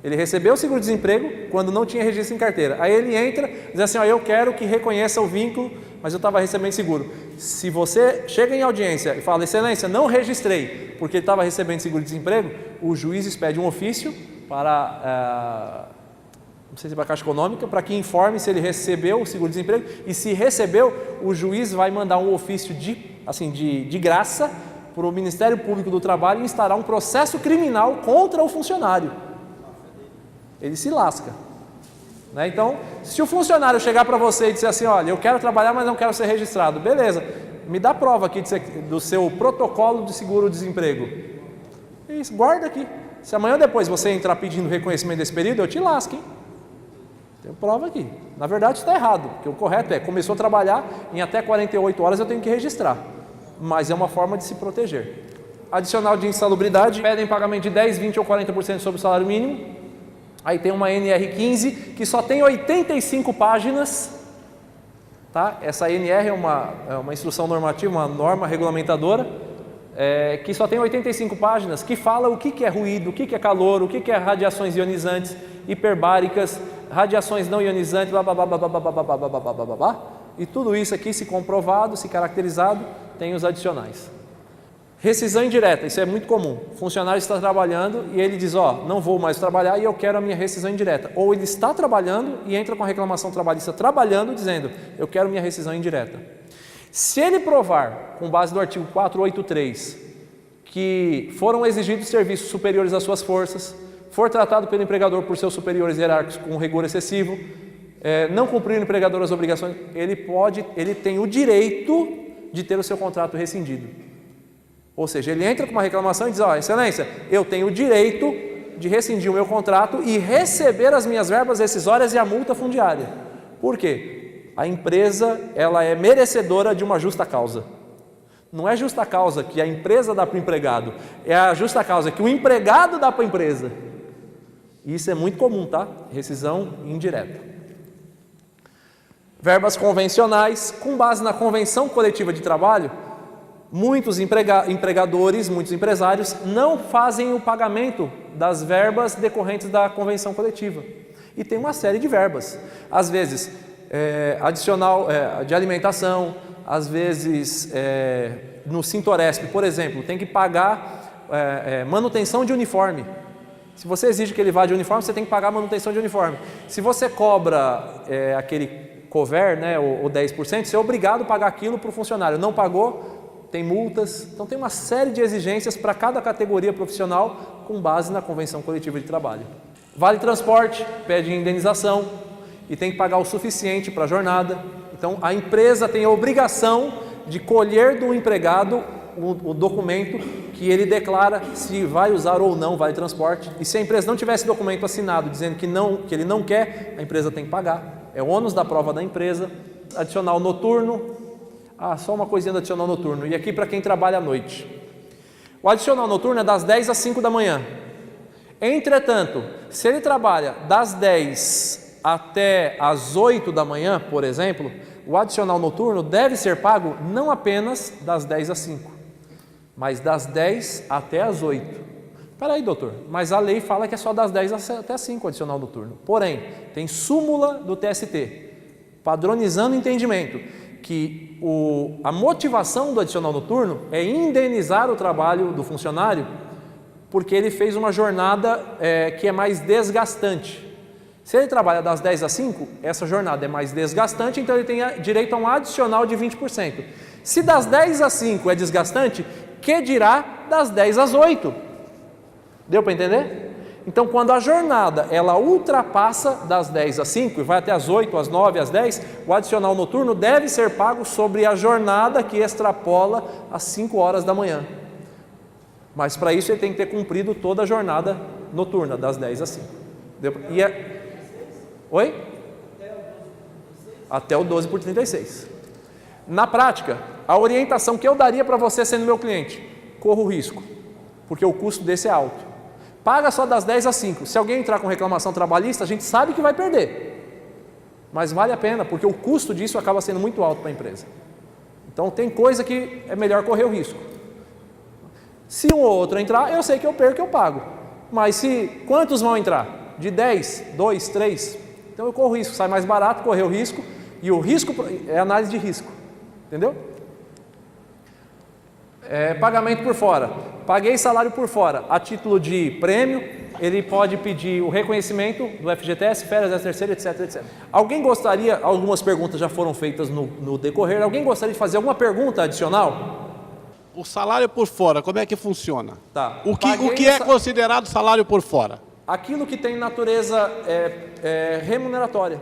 Ele recebeu o seguro-desemprego quando não tinha registro em carteira. Aí ele entra e diz assim, ó, eu quero que reconheça o vínculo, mas eu estava recebendo seguro. Se você chega em audiência e fala, excelência, não registrei, porque ele estava recebendo seguro-desemprego, o juiz expede um ofício para, não sei se para a Caixa Econômica, para que informe se ele recebeu o seguro-desemprego, e se recebeu, o juiz vai mandar um ofício de graça para o Ministério Público do Trabalho instaurar um processo criminal contra o funcionário. Ele se lasca. Então, se o funcionário chegar para você e disser assim, olha, eu quero trabalhar, mas não quero ser registrado, beleza, me dá prova aqui do seu protocolo de seguro-desemprego. Isso, guarda aqui. Se amanhã ou depois você entrar pedindo reconhecimento desse período, eu te lasco, hein? Tenho prova aqui. Na verdade está errado, porque o correto é, começou a trabalhar, em até 48 horas eu tenho que registrar. Mas é uma forma de se proteger. Adicional de insalubridade, pedem pagamento de 10, 20 ou 40% sobre o salário mínimo. Aí tem uma NR15 que só tem 85 páginas, tá? Essa NR é uma instrução normativa, uma norma regulamentadora, que só tem 85 páginas, que fala o que é ruído, o que é calor, o que é radiações ionizantes, hiperbáricas, radiações não ionizantes, blá blá blá blá blá blá blá blá blá blá blá blá blá. E tudo isso aqui, se comprovado, se caracterizado, tem os adicionais. Rescisão indireta, isso é muito comum. O funcionário está trabalhando e ele diz, não vou mais trabalhar e eu quero a minha rescisão indireta. Ou ele está trabalhando e entra com a reclamação trabalhista trabalhando, dizendo, eu quero minha rescisão indireta. Se ele provar, com base no artigo 483, que foram exigidos serviços superiores às suas forças, for tratado pelo empregador por seus superiores hierárquicos com rigor excessivo, não cumprir o empregador as obrigações, ele tem o direito de ter o seu contrato rescindido. Ou seja, ele entra com uma reclamação e diz, excelência, eu tenho o direito de rescindir o meu contrato e receber as minhas verbas rescisórias e a multa fundiária. Por quê? A empresa, ela é merecedora de uma justa causa. Não é justa causa que a empresa dá para o empregado, é a justa causa que o empregado dá para a empresa. Isso é muito comum, tá? Rescisão indireta. Verbas convencionais, com base na convenção coletiva de trabalho, muitos empregadores, muitos empresários não fazem o pagamento das verbas decorrentes da convenção coletiva. E tem uma série de verbas. Às vezes, adicional de alimentação, às vezes, no Sintoresp, por exemplo, tem que pagar manutenção de uniforme. Se você exige que ele vá de uniforme, você tem que pagar manutenção de uniforme. Se você cobra aquele cover, ou 10%, você é obrigado a pagar aquilo para o funcionário. Não pagou, tem multas. Então tem uma série de exigências para cada categoria profissional com base na convenção coletiva de trabalho. Vale transporte, pede indenização e tem que pagar o suficiente para a jornada. Então a empresa tem a obrigação de colher do empregado o documento que ele declara se vai usar ou não vale transporte. E se a empresa não tivesse documento assinado dizendo que ele não quer, a empresa tem que pagar. É o ônus da prova da empresa. Adicional noturno. Só uma coisinha do adicional noturno. E aqui para quem trabalha à noite. O adicional noturno é das 10 às 5 da manhã. Entretanto, se ele trabalha das 10 até às 8 da manhã, por exemplo, o adicional noturno deve ser pago não apenas das 10 às 5, mas das 10 até às 8. Espera aí, doutor, mas a lei fala que é só das 10 até às 5 o adicional noturno. Porém, tem súmula do TST, padronizando o entendimento, que a motivação do adicional noturno é indenizar o trabalho do funcionário, porque ele fez uma jornada que é mais desgastante. Se ele trabalha das 10 às 5, essa jornada é mais desgastante, então ele tem direito a um adicional de 20%. Se das 10 às 5 é desgastante, que dirá das 10 às 8? Deu para entender? Então, quando a jornada ela ultrapassa das 10 às 5 e vai até às 8, às 9, às 10, o adicional noturno deve ser pago sobre a jornada que extrapola as 5 horas da manhã. Mas para isso ele tem que ter cumprido toda a jornada noturna, das 10 às 5. Oi? Até o 12 por 36. Na prática, a orientação que eu daria para você sendo meu cliente, corra o risco, porque o custo desse é alto. Paga só das 10 às 5. Se alguém entrar com reclamação trabalhista, a gente sabe que vai perder. Mas vale a pena, porque o custo disso acaba sendo muito alto para a empresa. Então tem coisa que é melhor correr o risco. Se um ou outro entrar, eu sei que eu perco, eu pago. Mas quantos vão entrar? De 10, 2, 3? Então eu corro o risco, sai mais barato correr o risco. E o risco é análise de risco. Entendeu? Pagamento por fora. Paguei salário por fora. A título de prêmio, ele pode pedir o reconhecimento do FGTS, férias, 13º, etc, etc. Alguém gostaria, algumas perguntas já foram feitas no decorrer, alguém gostaria de fazer alguma pergunta adicional? O salário por fora, como é que funciona? Tá. O que é considerado salário por fora? Aquilo que tem natureza remuneratória.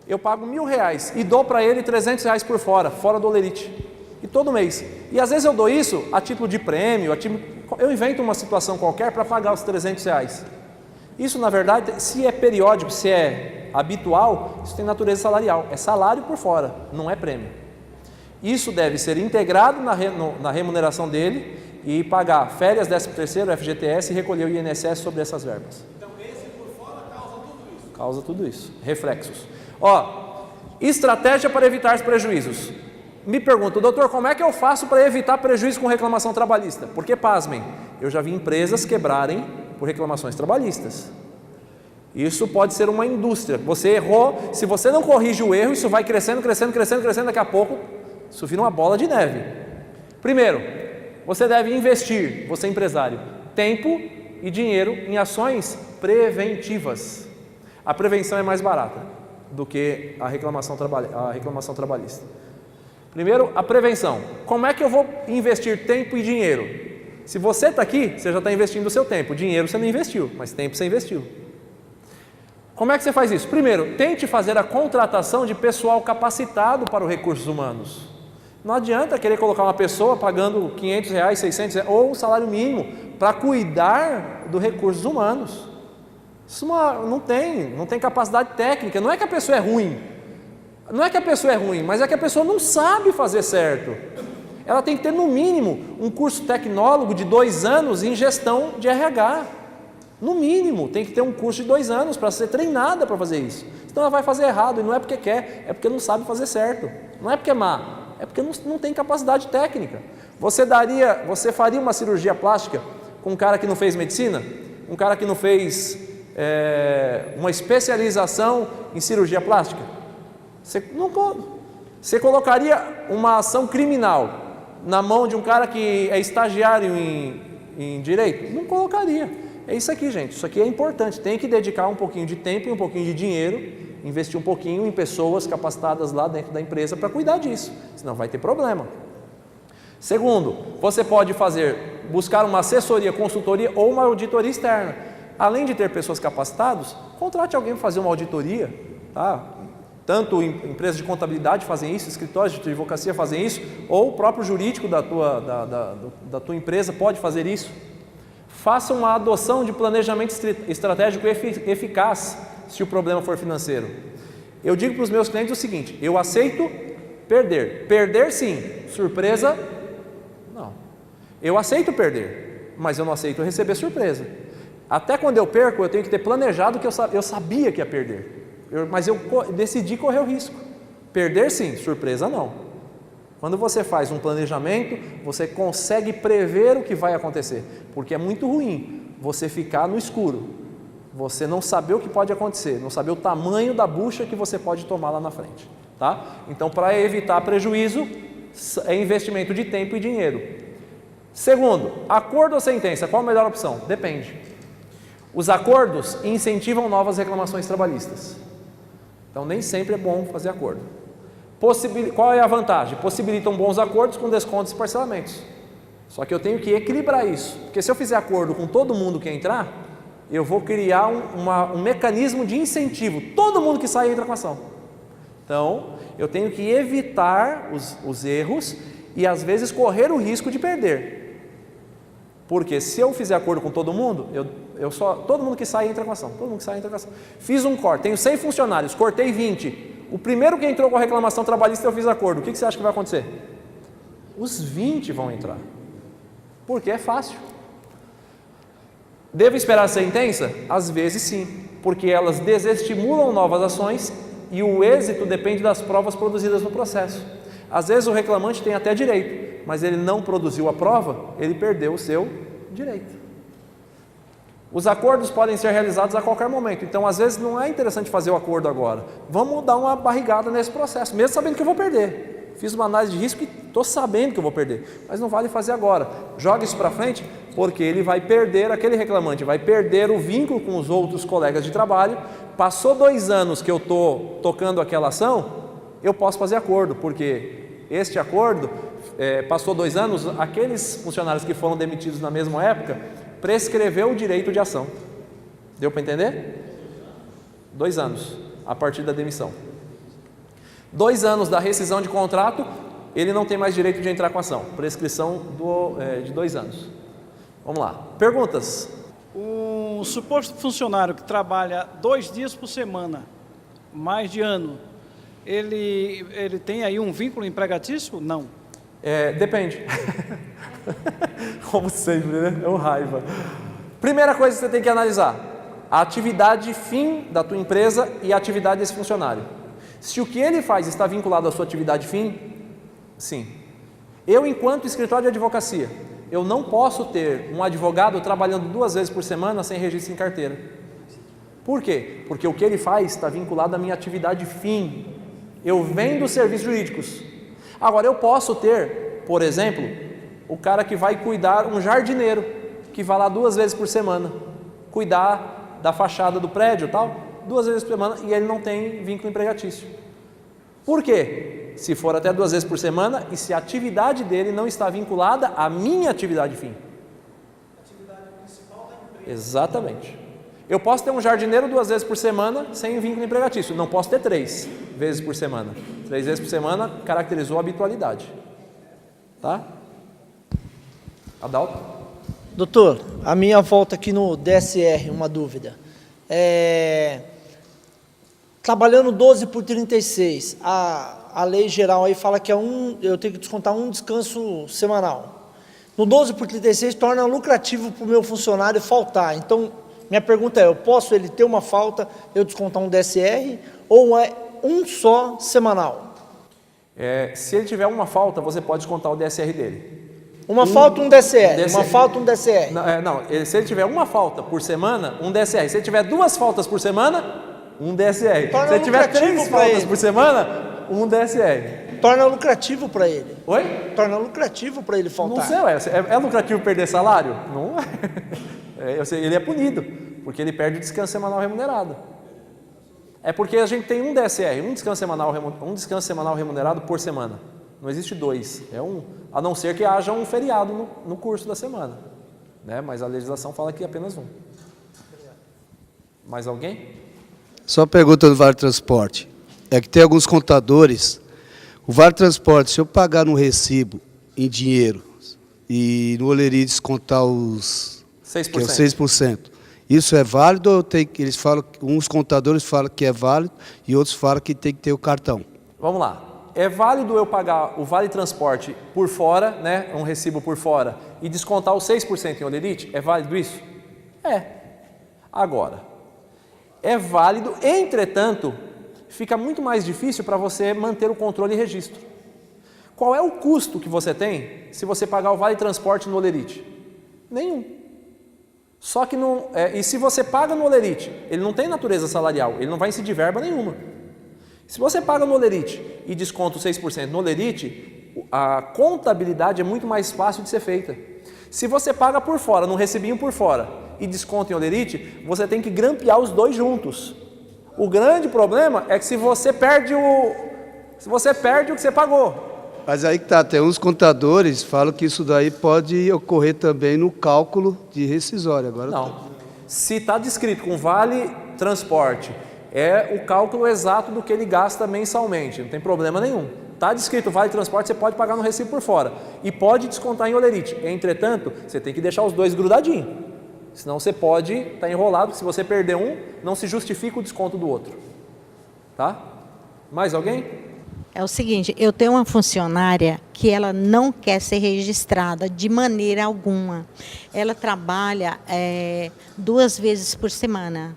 Eu pago R$1.000 e dou para ele R$300 por fora do olerite. E todo mês. E às vezes eu dou isso a título de prêmio, eu invento uma situação qualquer para pagar os R$300. Isso, na verdade, se é periódico, se é habitual, isso tem natureza salarial. É salário por fora, não é prêmio. Isso deve ser integrado na remuneração dele e pagar férias, 13º, FGTS e recolher o INSS sobre essas verbas. Então esse por fora causa tudo isso? Causa tudo isso. Reflexos. Estratégia para evitar os prejuízos. Me pergunto, doutor, como é que eu faço para evitar prejuízo com reclamação trabalhista? Porque, pasmem, eu já vi empresas quebrarem por reclamações trabalhistas. Isso pode ser uma indústria. Você errou, se você não corrige o erro, isso vai crescendo, crescendo, crescendo, crescendo, daqui a pouco isso vira uma bola de neve. Primeiro, você deve investir, você empresário, tempo e dinheiro em ações preventivas. A prevenção é mais barata do que a reclamação trabalhista. Primeiro, a prevenção. Como é que eu vou investir tempo e dinheiro? Se você está aqui, você já está investindo o seu tempo. Dinheiro você não investiu, mas tempo você investiu. Como é que você faz isso? Primeiro, tente fazer a contratação de pessoal capacitado para os recursos humanos. Não adianta querer colocar uma pessoa pagando R$500, R$600 ou um salário mínimo para cuidar dos recursos humanos. Isso não tem capacidade técnica. Não é que a pessoa é ruim. Não é que a pessoa é ruim, mas é que a pessoa não sabe fazer certo. Ela tem que ter no mínimo um curso tecnólogo de 2 anos em gestão de RH. No mínimo, tem que ter um curso de 2 anos para ser treinada para fazer isso. Senão ela vai fazer errado, e não é porque quer, é porque não sabe fazer certo. Não é porque é má, é porque não tem capacidade técnica. Você faria uma cirurgia plástica com um cara que não fez medicina? Um cara que não fez uma especialização em cirurgia plástica? Você colocaria uma ação criminal na mão de um cara que é estagiário em direito? Não colocaria. É isso aqui, gente. Isso aqui é importante. Tem que dedicar um pouquinho de tempo e um pouquinho de dinheiro, investir um pouquinho em pessoas capacitadas lá dentro da empresa para cuidar disso, senão vai ter problema. Segundo, você pode buscar uma assessoria, consultoria ou uma auditoria externa. Além de ter pessoas capacitadas, contrate alguém para fazer uma auditoria, tá? Tanto empresas de contabilidade fazem isso, escritórios de advocacia fazem isso, ou o próprio jurídico da tua empresa pode fazer isso. Faça uma adoção de planejamento estratégico eficaz se o problema for financeiro. Eu digo para os meus clientes o seguinte: eu aceito perder. Perder sim, surpresa não. Eu aceito perder, mas eu não aceito receber surpresa. Até quando eu perco, eu tenho que ter planejado que eu sabia que ia perder. Mas eu decidi correr o risco. Perder sim, surpresa não. Quando você faz um planejamento, você consegue prever o que vai acontecer, porque é muito ruim você ficar no escuro, você não saber o que pode acontecer, não saber o tamanho da bucha que você pode tomar lá na frente, tá? Então, para evitar prejuízo, é investimento de tempo e dinheiro. Segundo, acordo ou sentença, qual a melhor opção? Depende. Os acordos incentivam novas reclamações trabalhistas, então nem sempre é bom fazer acordo. Qual é a vantagem? Possibilitam bons acordos com descontos e parcelamentos. Só que eu tenho que equilibrar isso, porque se eu fizer acordo com todo mundo que entrar, eu vou criar um mecanismo de incentivo. Todo mundo que sai entra com ação. Então, eu tenho que evitar os erros e às vezes correr o risco de perder. Porque se eu fizer acordo com todo mundo, todo mundo que sai entra com ação. Todo mundo que sai entra com ação. Fiz um corte, tenho 100 funcionários, cortei 20. O primeiro que entrou com a reclamação trabalhista eu fiz acordo. O que você acha que vai acontecer? Os 20 vão entrar. Porque é fácil. Devo esperar a sentença? Às vezes sim, porque elas desestimulam novas ações e o êxito depende das provas produzidas no processo. Às vezes o reclamante tem até direito, mas ele não produziu a prova, ele perdeu o seu direito. Os acordos podem ser realizados a qualquer momento, então às vezes não é interessante fazer o acordo agora. Vamos dar uma barrigada nesse processo, mesmo sabendo que eu vou perder. Fiz uma análise de risco e estou sabendo que eu vou perder, mas não vale fazer agora. Joga isso para frente, porque ele vai perder, aquele reclamante vai perder o vínculo com os outros colegas de trabalho. Passou 2 anos que eu estou tocando aquela ação, eu posso fazer acordo, porque este acordo, passou 2 anos, aqueles funcionários que foram demitidos na mesma época, prescreveu o direito de ação. Deu para entender? 2 anos, a partir da demissão. 2 anos da rescisão de contrato, ele não tem mais direito de entrar com ação. Prescrição de 2 anos. Vamos lá. Perguntas? Um suposto funcionário que trabalha 2 dias por semana, mais de ano, ele tem aí um vínculo empregatício? Não. Depende. Como sempre, né? É um raiva. Primeira coisa que você tem que analisar: a atividade fim da tua empresa e a atividade desse funcionário. Se o que ele faz está vinculado à sua atividade fim, sim. Eu, enquanto escritório de advocacia, eu não posso ter um advogado trabalhando 2 vezes por semana sem registro em carteira. Por quê? Porque o que ele faz está vinculado à minha atividade fim. Eu vendo serviços jurídicos. Agora, eu posso ter, por exemplo, o cara que vai cuidar, um jardineiro, que vai lá 2 vezes por semana, cuidar da fachada do prédio e tal, 2 vezes por semana, e ele não tem vínculo empregatício. Por quê? Se for até 2 vezes por semana e se a atividade dele não está vinculada à minha atividade fim. Atividade principal da empresa. Exatamente. Eu posso ter um jardineiro 2 vezes por semana sem vínculo empregatício. Não posso ter 3 vezes por semana. 3 vezes por semana caracterizou a habitualidade. Tá? Adalto? Doutor, a minha volta aqui no DSR, uma dúvida. Trabalhando 12 por 36, a lei geral aí fala que eu tenho que descontar um descanso semanal. No 12 por 36 torna lucrativo para o meu funcionário faltar. Então, minha pergunta é, eu posso ele ter uma falta, eu descontar um DSR, ou é um só semanal? Se ele tiver uma falta, você pode descontar o DSR dele. Uma falta, um DSR. Uma falta, um DSR. Se ele tiver uma falta por semana, um DSR. Se ele tiver 2 faltas por semana, um DSR. Torna Se ele tiver 3 faltas ele. por semana, um DSR. Torna lucrativo para ele. Oi? Torna lucrativo para ele faltar. Não sei, é lucrativo perder salário? Não é. Ele é punido, porque ele perde o descanso semanal remunerado. É porque a gente tem um DSR, um descanso semanal remunerado por semana. Não existe 2, é um. A não ser que haja um feriado no curso da semana. Né? Mas a legislação fala que é apenas um. Mais alguém? Só uma pergunta do Vale Transporte. É que tem alguns contadores. O Vale Transporte, se eu pagar no recibo em dinheiro e no Olerite descontar os 6%. Que é os 6%, isso é válido ou eles falam, uns contadores falam que é válido e outros falam que tem que ter o cartão? Vamos lá. É válido eu pagar o Vale Transporte por fora, né, um recibo por fora, e descontar os 6% em Olerite? É válido isso? É. Agora, é válido, entretanto, fica muito mais difícil para você manter o controle e registro. Qual é o custo que você tem se você pagar o Vale Transporte no Olerite? Nenhum. Só que e se você paga no Olerite, ele não tem natureza salarial, ele não vai incidir verba nenhuma. Se você paga no Olerite e desconta os 6% no Olerite, a contabilidade é muito mais fácil de ser feita. Se você paga por fora, num recibinho por fora, e desconta em Olerite, você tem que grampear os 2 juntos. O grande problema é que se você perde o que você pagou. Mas aí que tá, tem uns contadores que falam que isso daí pode ocorrer também no cálculo de rescisório. Agora não. Se está descrito com Vale Transporte, é o cálculo exato do que ele gasta mensalmente, não tem problema nenhum. Está descrito Vale Transporte, você pode pagar no recibo por fora e pode descontar em Olerite. Entretanto, você tem que deixar os 2 grudadinhos, senão você pode estar enrolado, se você perder um, não se justifica o desconto do outro. Tá? Mais alguém? É o seguinte, eu tenho uma funcionária que ela não quer ser registrada de maneira alguma. Ela trabalha 2 vezes por semana.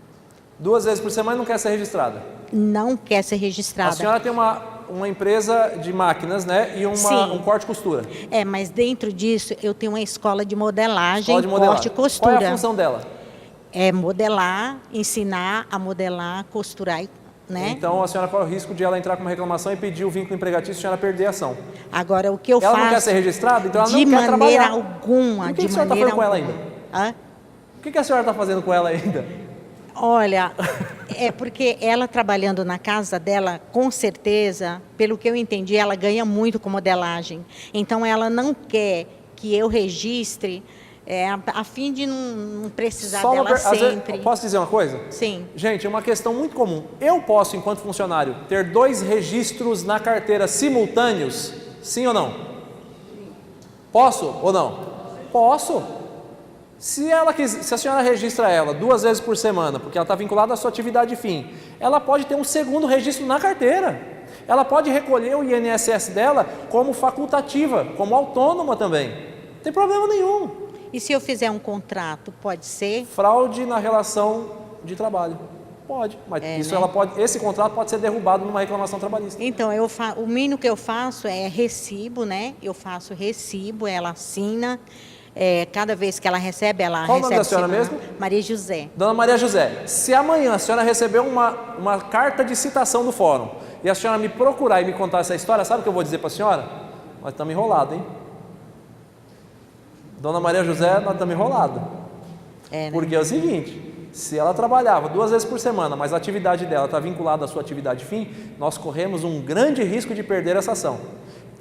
2 vezes por semana não quer ser registrada? Não quer ser registrada. A senhora tem uma empresa de máquinas, né? E um corte e costura. Mas dentro disso eu tenho uma escola de modelagem, corte e costura. Qual é a função dela? É modelar, ensinar a modelar, costurar, né? Então a senhora corre o risco de ela entrar com uma reclamação e pedir o vínculo empregatício e a senhora perder a ação. Agora, o que eu faço... Ela não quer ser registrada? Então ela não quer trabalhar. De maneira alguma. O que a senhora está fazendo com ela ainda? Hã? O que a senhora está fazendo com ela ainda? Olha, é porque ela trabalhando na casa dela, com certeza, pelo que eu entendi, ela ganha muito com modelagem. Então, ela não quer que eu registre, a fim de não precisar dela sempre. Posso dizer uma coisa? Sim. Gente, é uma questão muito comum. Eu posso, enquanto funcionário, ter 2 registros na carteira simultâneos? Sim ou não? Posso ou não? Posso. Se a senhora registra ela 2 vezes por semana, porque ela está vinculada à sua atividade fim, ela pode ter um segundo registro na carteira. Ela pode recolher o INSS dela como facultativa, como autônoma também. Não tem problema nenhum. E se eu fizer um contrato, pode ser? Fraude na relação de trabalho. Pode, mas isso, né? Esse contrato pode ser derrubado numa reclamação trabalhista. Então, o mínimo que eu faço é recibo, né? Eu faço recibo, ela assina. cada vez que ela recebe, ela Qual o nome recebe da senhora semanal. mesmo? Maria José. Dona Maria José, se amanhã a senhora receber uma carta de citação do fórum e a senhora me procurar e me contar essa história, sabe o que eu vou dizer para a senhora? Nós estamos enrolados, hein? Dona Maria José, nós estamos enrolados. Né? Porque é o seguinte, se ela trabalhava 2 vezes por semana, mas a atividade dela está vinculada à sua atividade fim, nós corremos um grande risco de perder essa ação.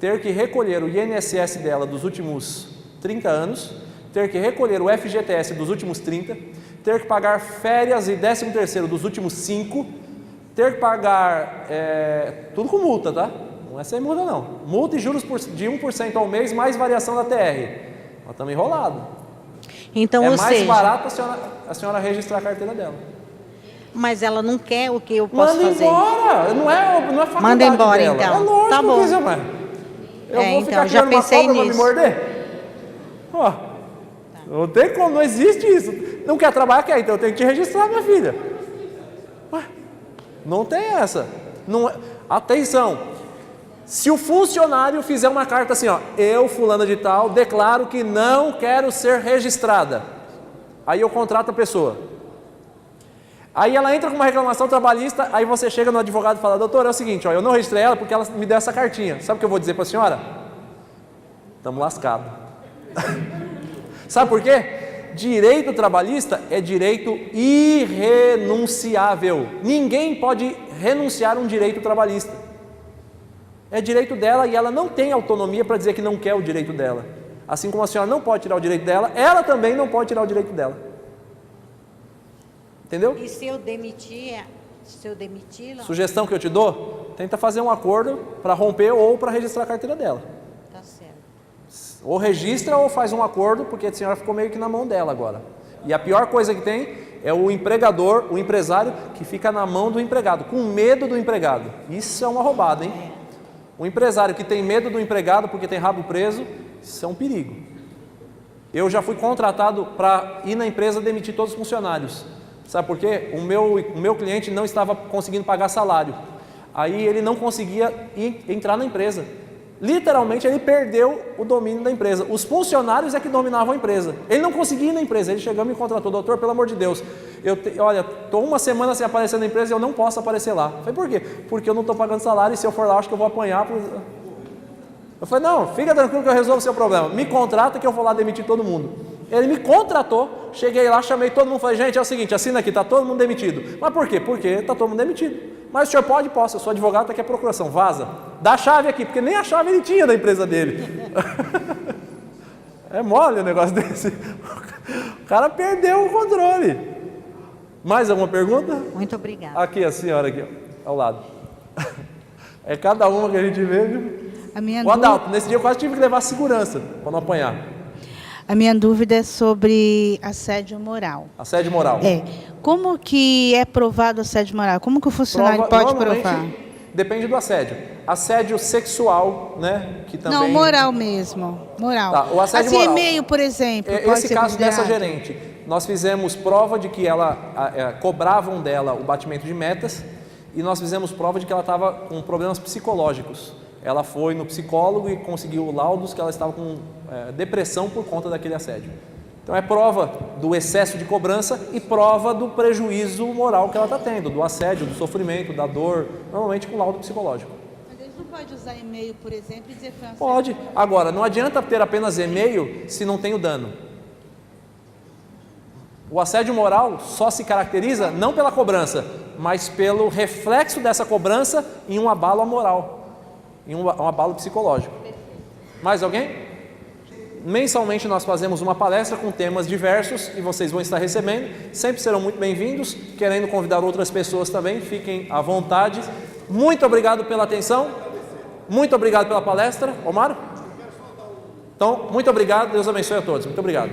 Ter que recolher o INSS dela dos últimos 30 anos, ter que recolher o FGTS dos últimos 30, ter que pagar férias e 13º dos últimos 5, ter que pagar, tudo com multa, tá? Não é sem multa não. Multa e juros de 1% ao mês, mais variação da TR. Nós estamos enrolados. Então, É ou mais seja, barato a senhora registrar a carteira dela. mas ela não quer o que eu posso Manda fazer. embora, não é faculdade Manda embora, dela. então. É lógico, Tá bom. coisa, mãe. Eu vou então, ficar já criando uma pensei cobra pra me nisso. morder? Ó, não tem como, não existe isso. Não quer trabalhar, quer, então eu tenho que te registrar, minha filha. Ué, não tem essa. Não, atenção, se o funcionário fizer uma carta assim, ó, eu, fulana de tal, declaro que não quero ser registrada. Aí eu contrato a pessoa. Aí ela entra com uma reclamação trabalhista, aí você chega no advogado e fala, doutor, é o seguinte, ó, eu não registrei ela porque ela me deu essa cartinha. Sabe o que eu vou dizer para a senhora? Estamos lascados. Sabe por quê? Direito trabalhista é direito irrenunciável. Ninguém pode renunciar a um direito trabalhista. É direito dela e ela não tem autonomia para dizer que não quer o direito dela. Assim como a senhora não pode tirar o direito dela, ela também não pode tirar o direito dela. Entendeu? E se eu demiti-la? Sugestão que eu te dou, tenta fazer um acordo para romper ou para registrar a carteira dela. Tá certo. Ou registra ou faz um acordo, porque a senhora ficou meio que na mão dela agora. E a pior coisa que tem é o empregador, o empresário que fica na mão do empregado, com medo do empregado. Isso é uma roubada, hein? O empresário que tem medo do empregado porque tem rabo preso, isso é um perigo. Eu já fui contratado para ir na empresa demitir todos os funcionários. Sabe por quê? O meu cliente não estava conseguindo pagar salário. Aí ele não conseguia entrar na empresa. Literalmente ele perdeu o domínio da empresa. Os funcionários é que dominavam a empresa. Ele não conseguia ir na empresa. Ele chegou e me contratou, doutor, pelo amor de Deus. Olha, estou uma semana sem aparecer na empresa e eu não posso aparecer lá. Eu falei, por quê? Porque eu não estou pagando salário e se eu for lá acho que eu vou apanhar. Eu falei, não, fica tranquilo que eu resolvo o seu problema. Me contrata que eu vou lá demitir todo mundo. Ele me contratou, cheguei lá, chamei todo mundo, falei, gente, é o seguinte, assina aqui, está todo mundo demitido. Mas por quê? Porque está todo mundo demitido. Mas o senhor pode? Posso, eu sou advogado, está aqui a procuração, vaza. Dá a chave aqui, porque nem a chave ele tinha da empresa dele. É mole o negócio desse. O cara perdeu o controle. Mais alguma pergunta? Muito obrigada. Aqui, a senhora aqui, ao lado. É cada uma que a gente vê, viu? O Adalto, nesse dia eu quase tive que levar segurança para não apanhar. A minha dúvida é sobre assédio moral. Assédio moral. Como que é provado assédio moral? Como que o funcionário pode provar? Depende do assédio. Assédio sexual, né? Que também... Não, moral mesmo. Moral. Tá, o assédio assim, moral. e-mail, por exemplo, pode Esse ser caso dessa considerado? gerente, nós fizemos prova de que ela cobravam dela o batimento de metas e nós fizemos prova de que ela estava com problemas psicológicos. Ela foi no psicólogo e conseguiu laudos que ela estava com depressão por conta daquele assédio. Então é prova do excesso de cobrança e prova do prejuízo moral que ela está tendo, do assédio, do sofrimento, da dor, normalmente com laudo psicológico. Mas eles não podem usar e-mail, por exemplo, e dizer que foi um Pode. Agora, não adianta ter apenas e-mail se não tem o dano. O assédio moral só se caracteriza não pela cobrança, mas pelo reflexo dessa cobrança em um abalo moral, em um abalo psicológico. Mais alguém? Mensalmente nós fazemos uma palestra com temas diversos e vocês vão estar recebendo, sempre serão muito bem-vindos, querendo convidar outras pessoas também, fiquem à vontade. Muito obrigado pela atenção, muito obrigado pela palestra. Omar? Então, muito obrigado, Deus abençoe a todos, muito obrigado.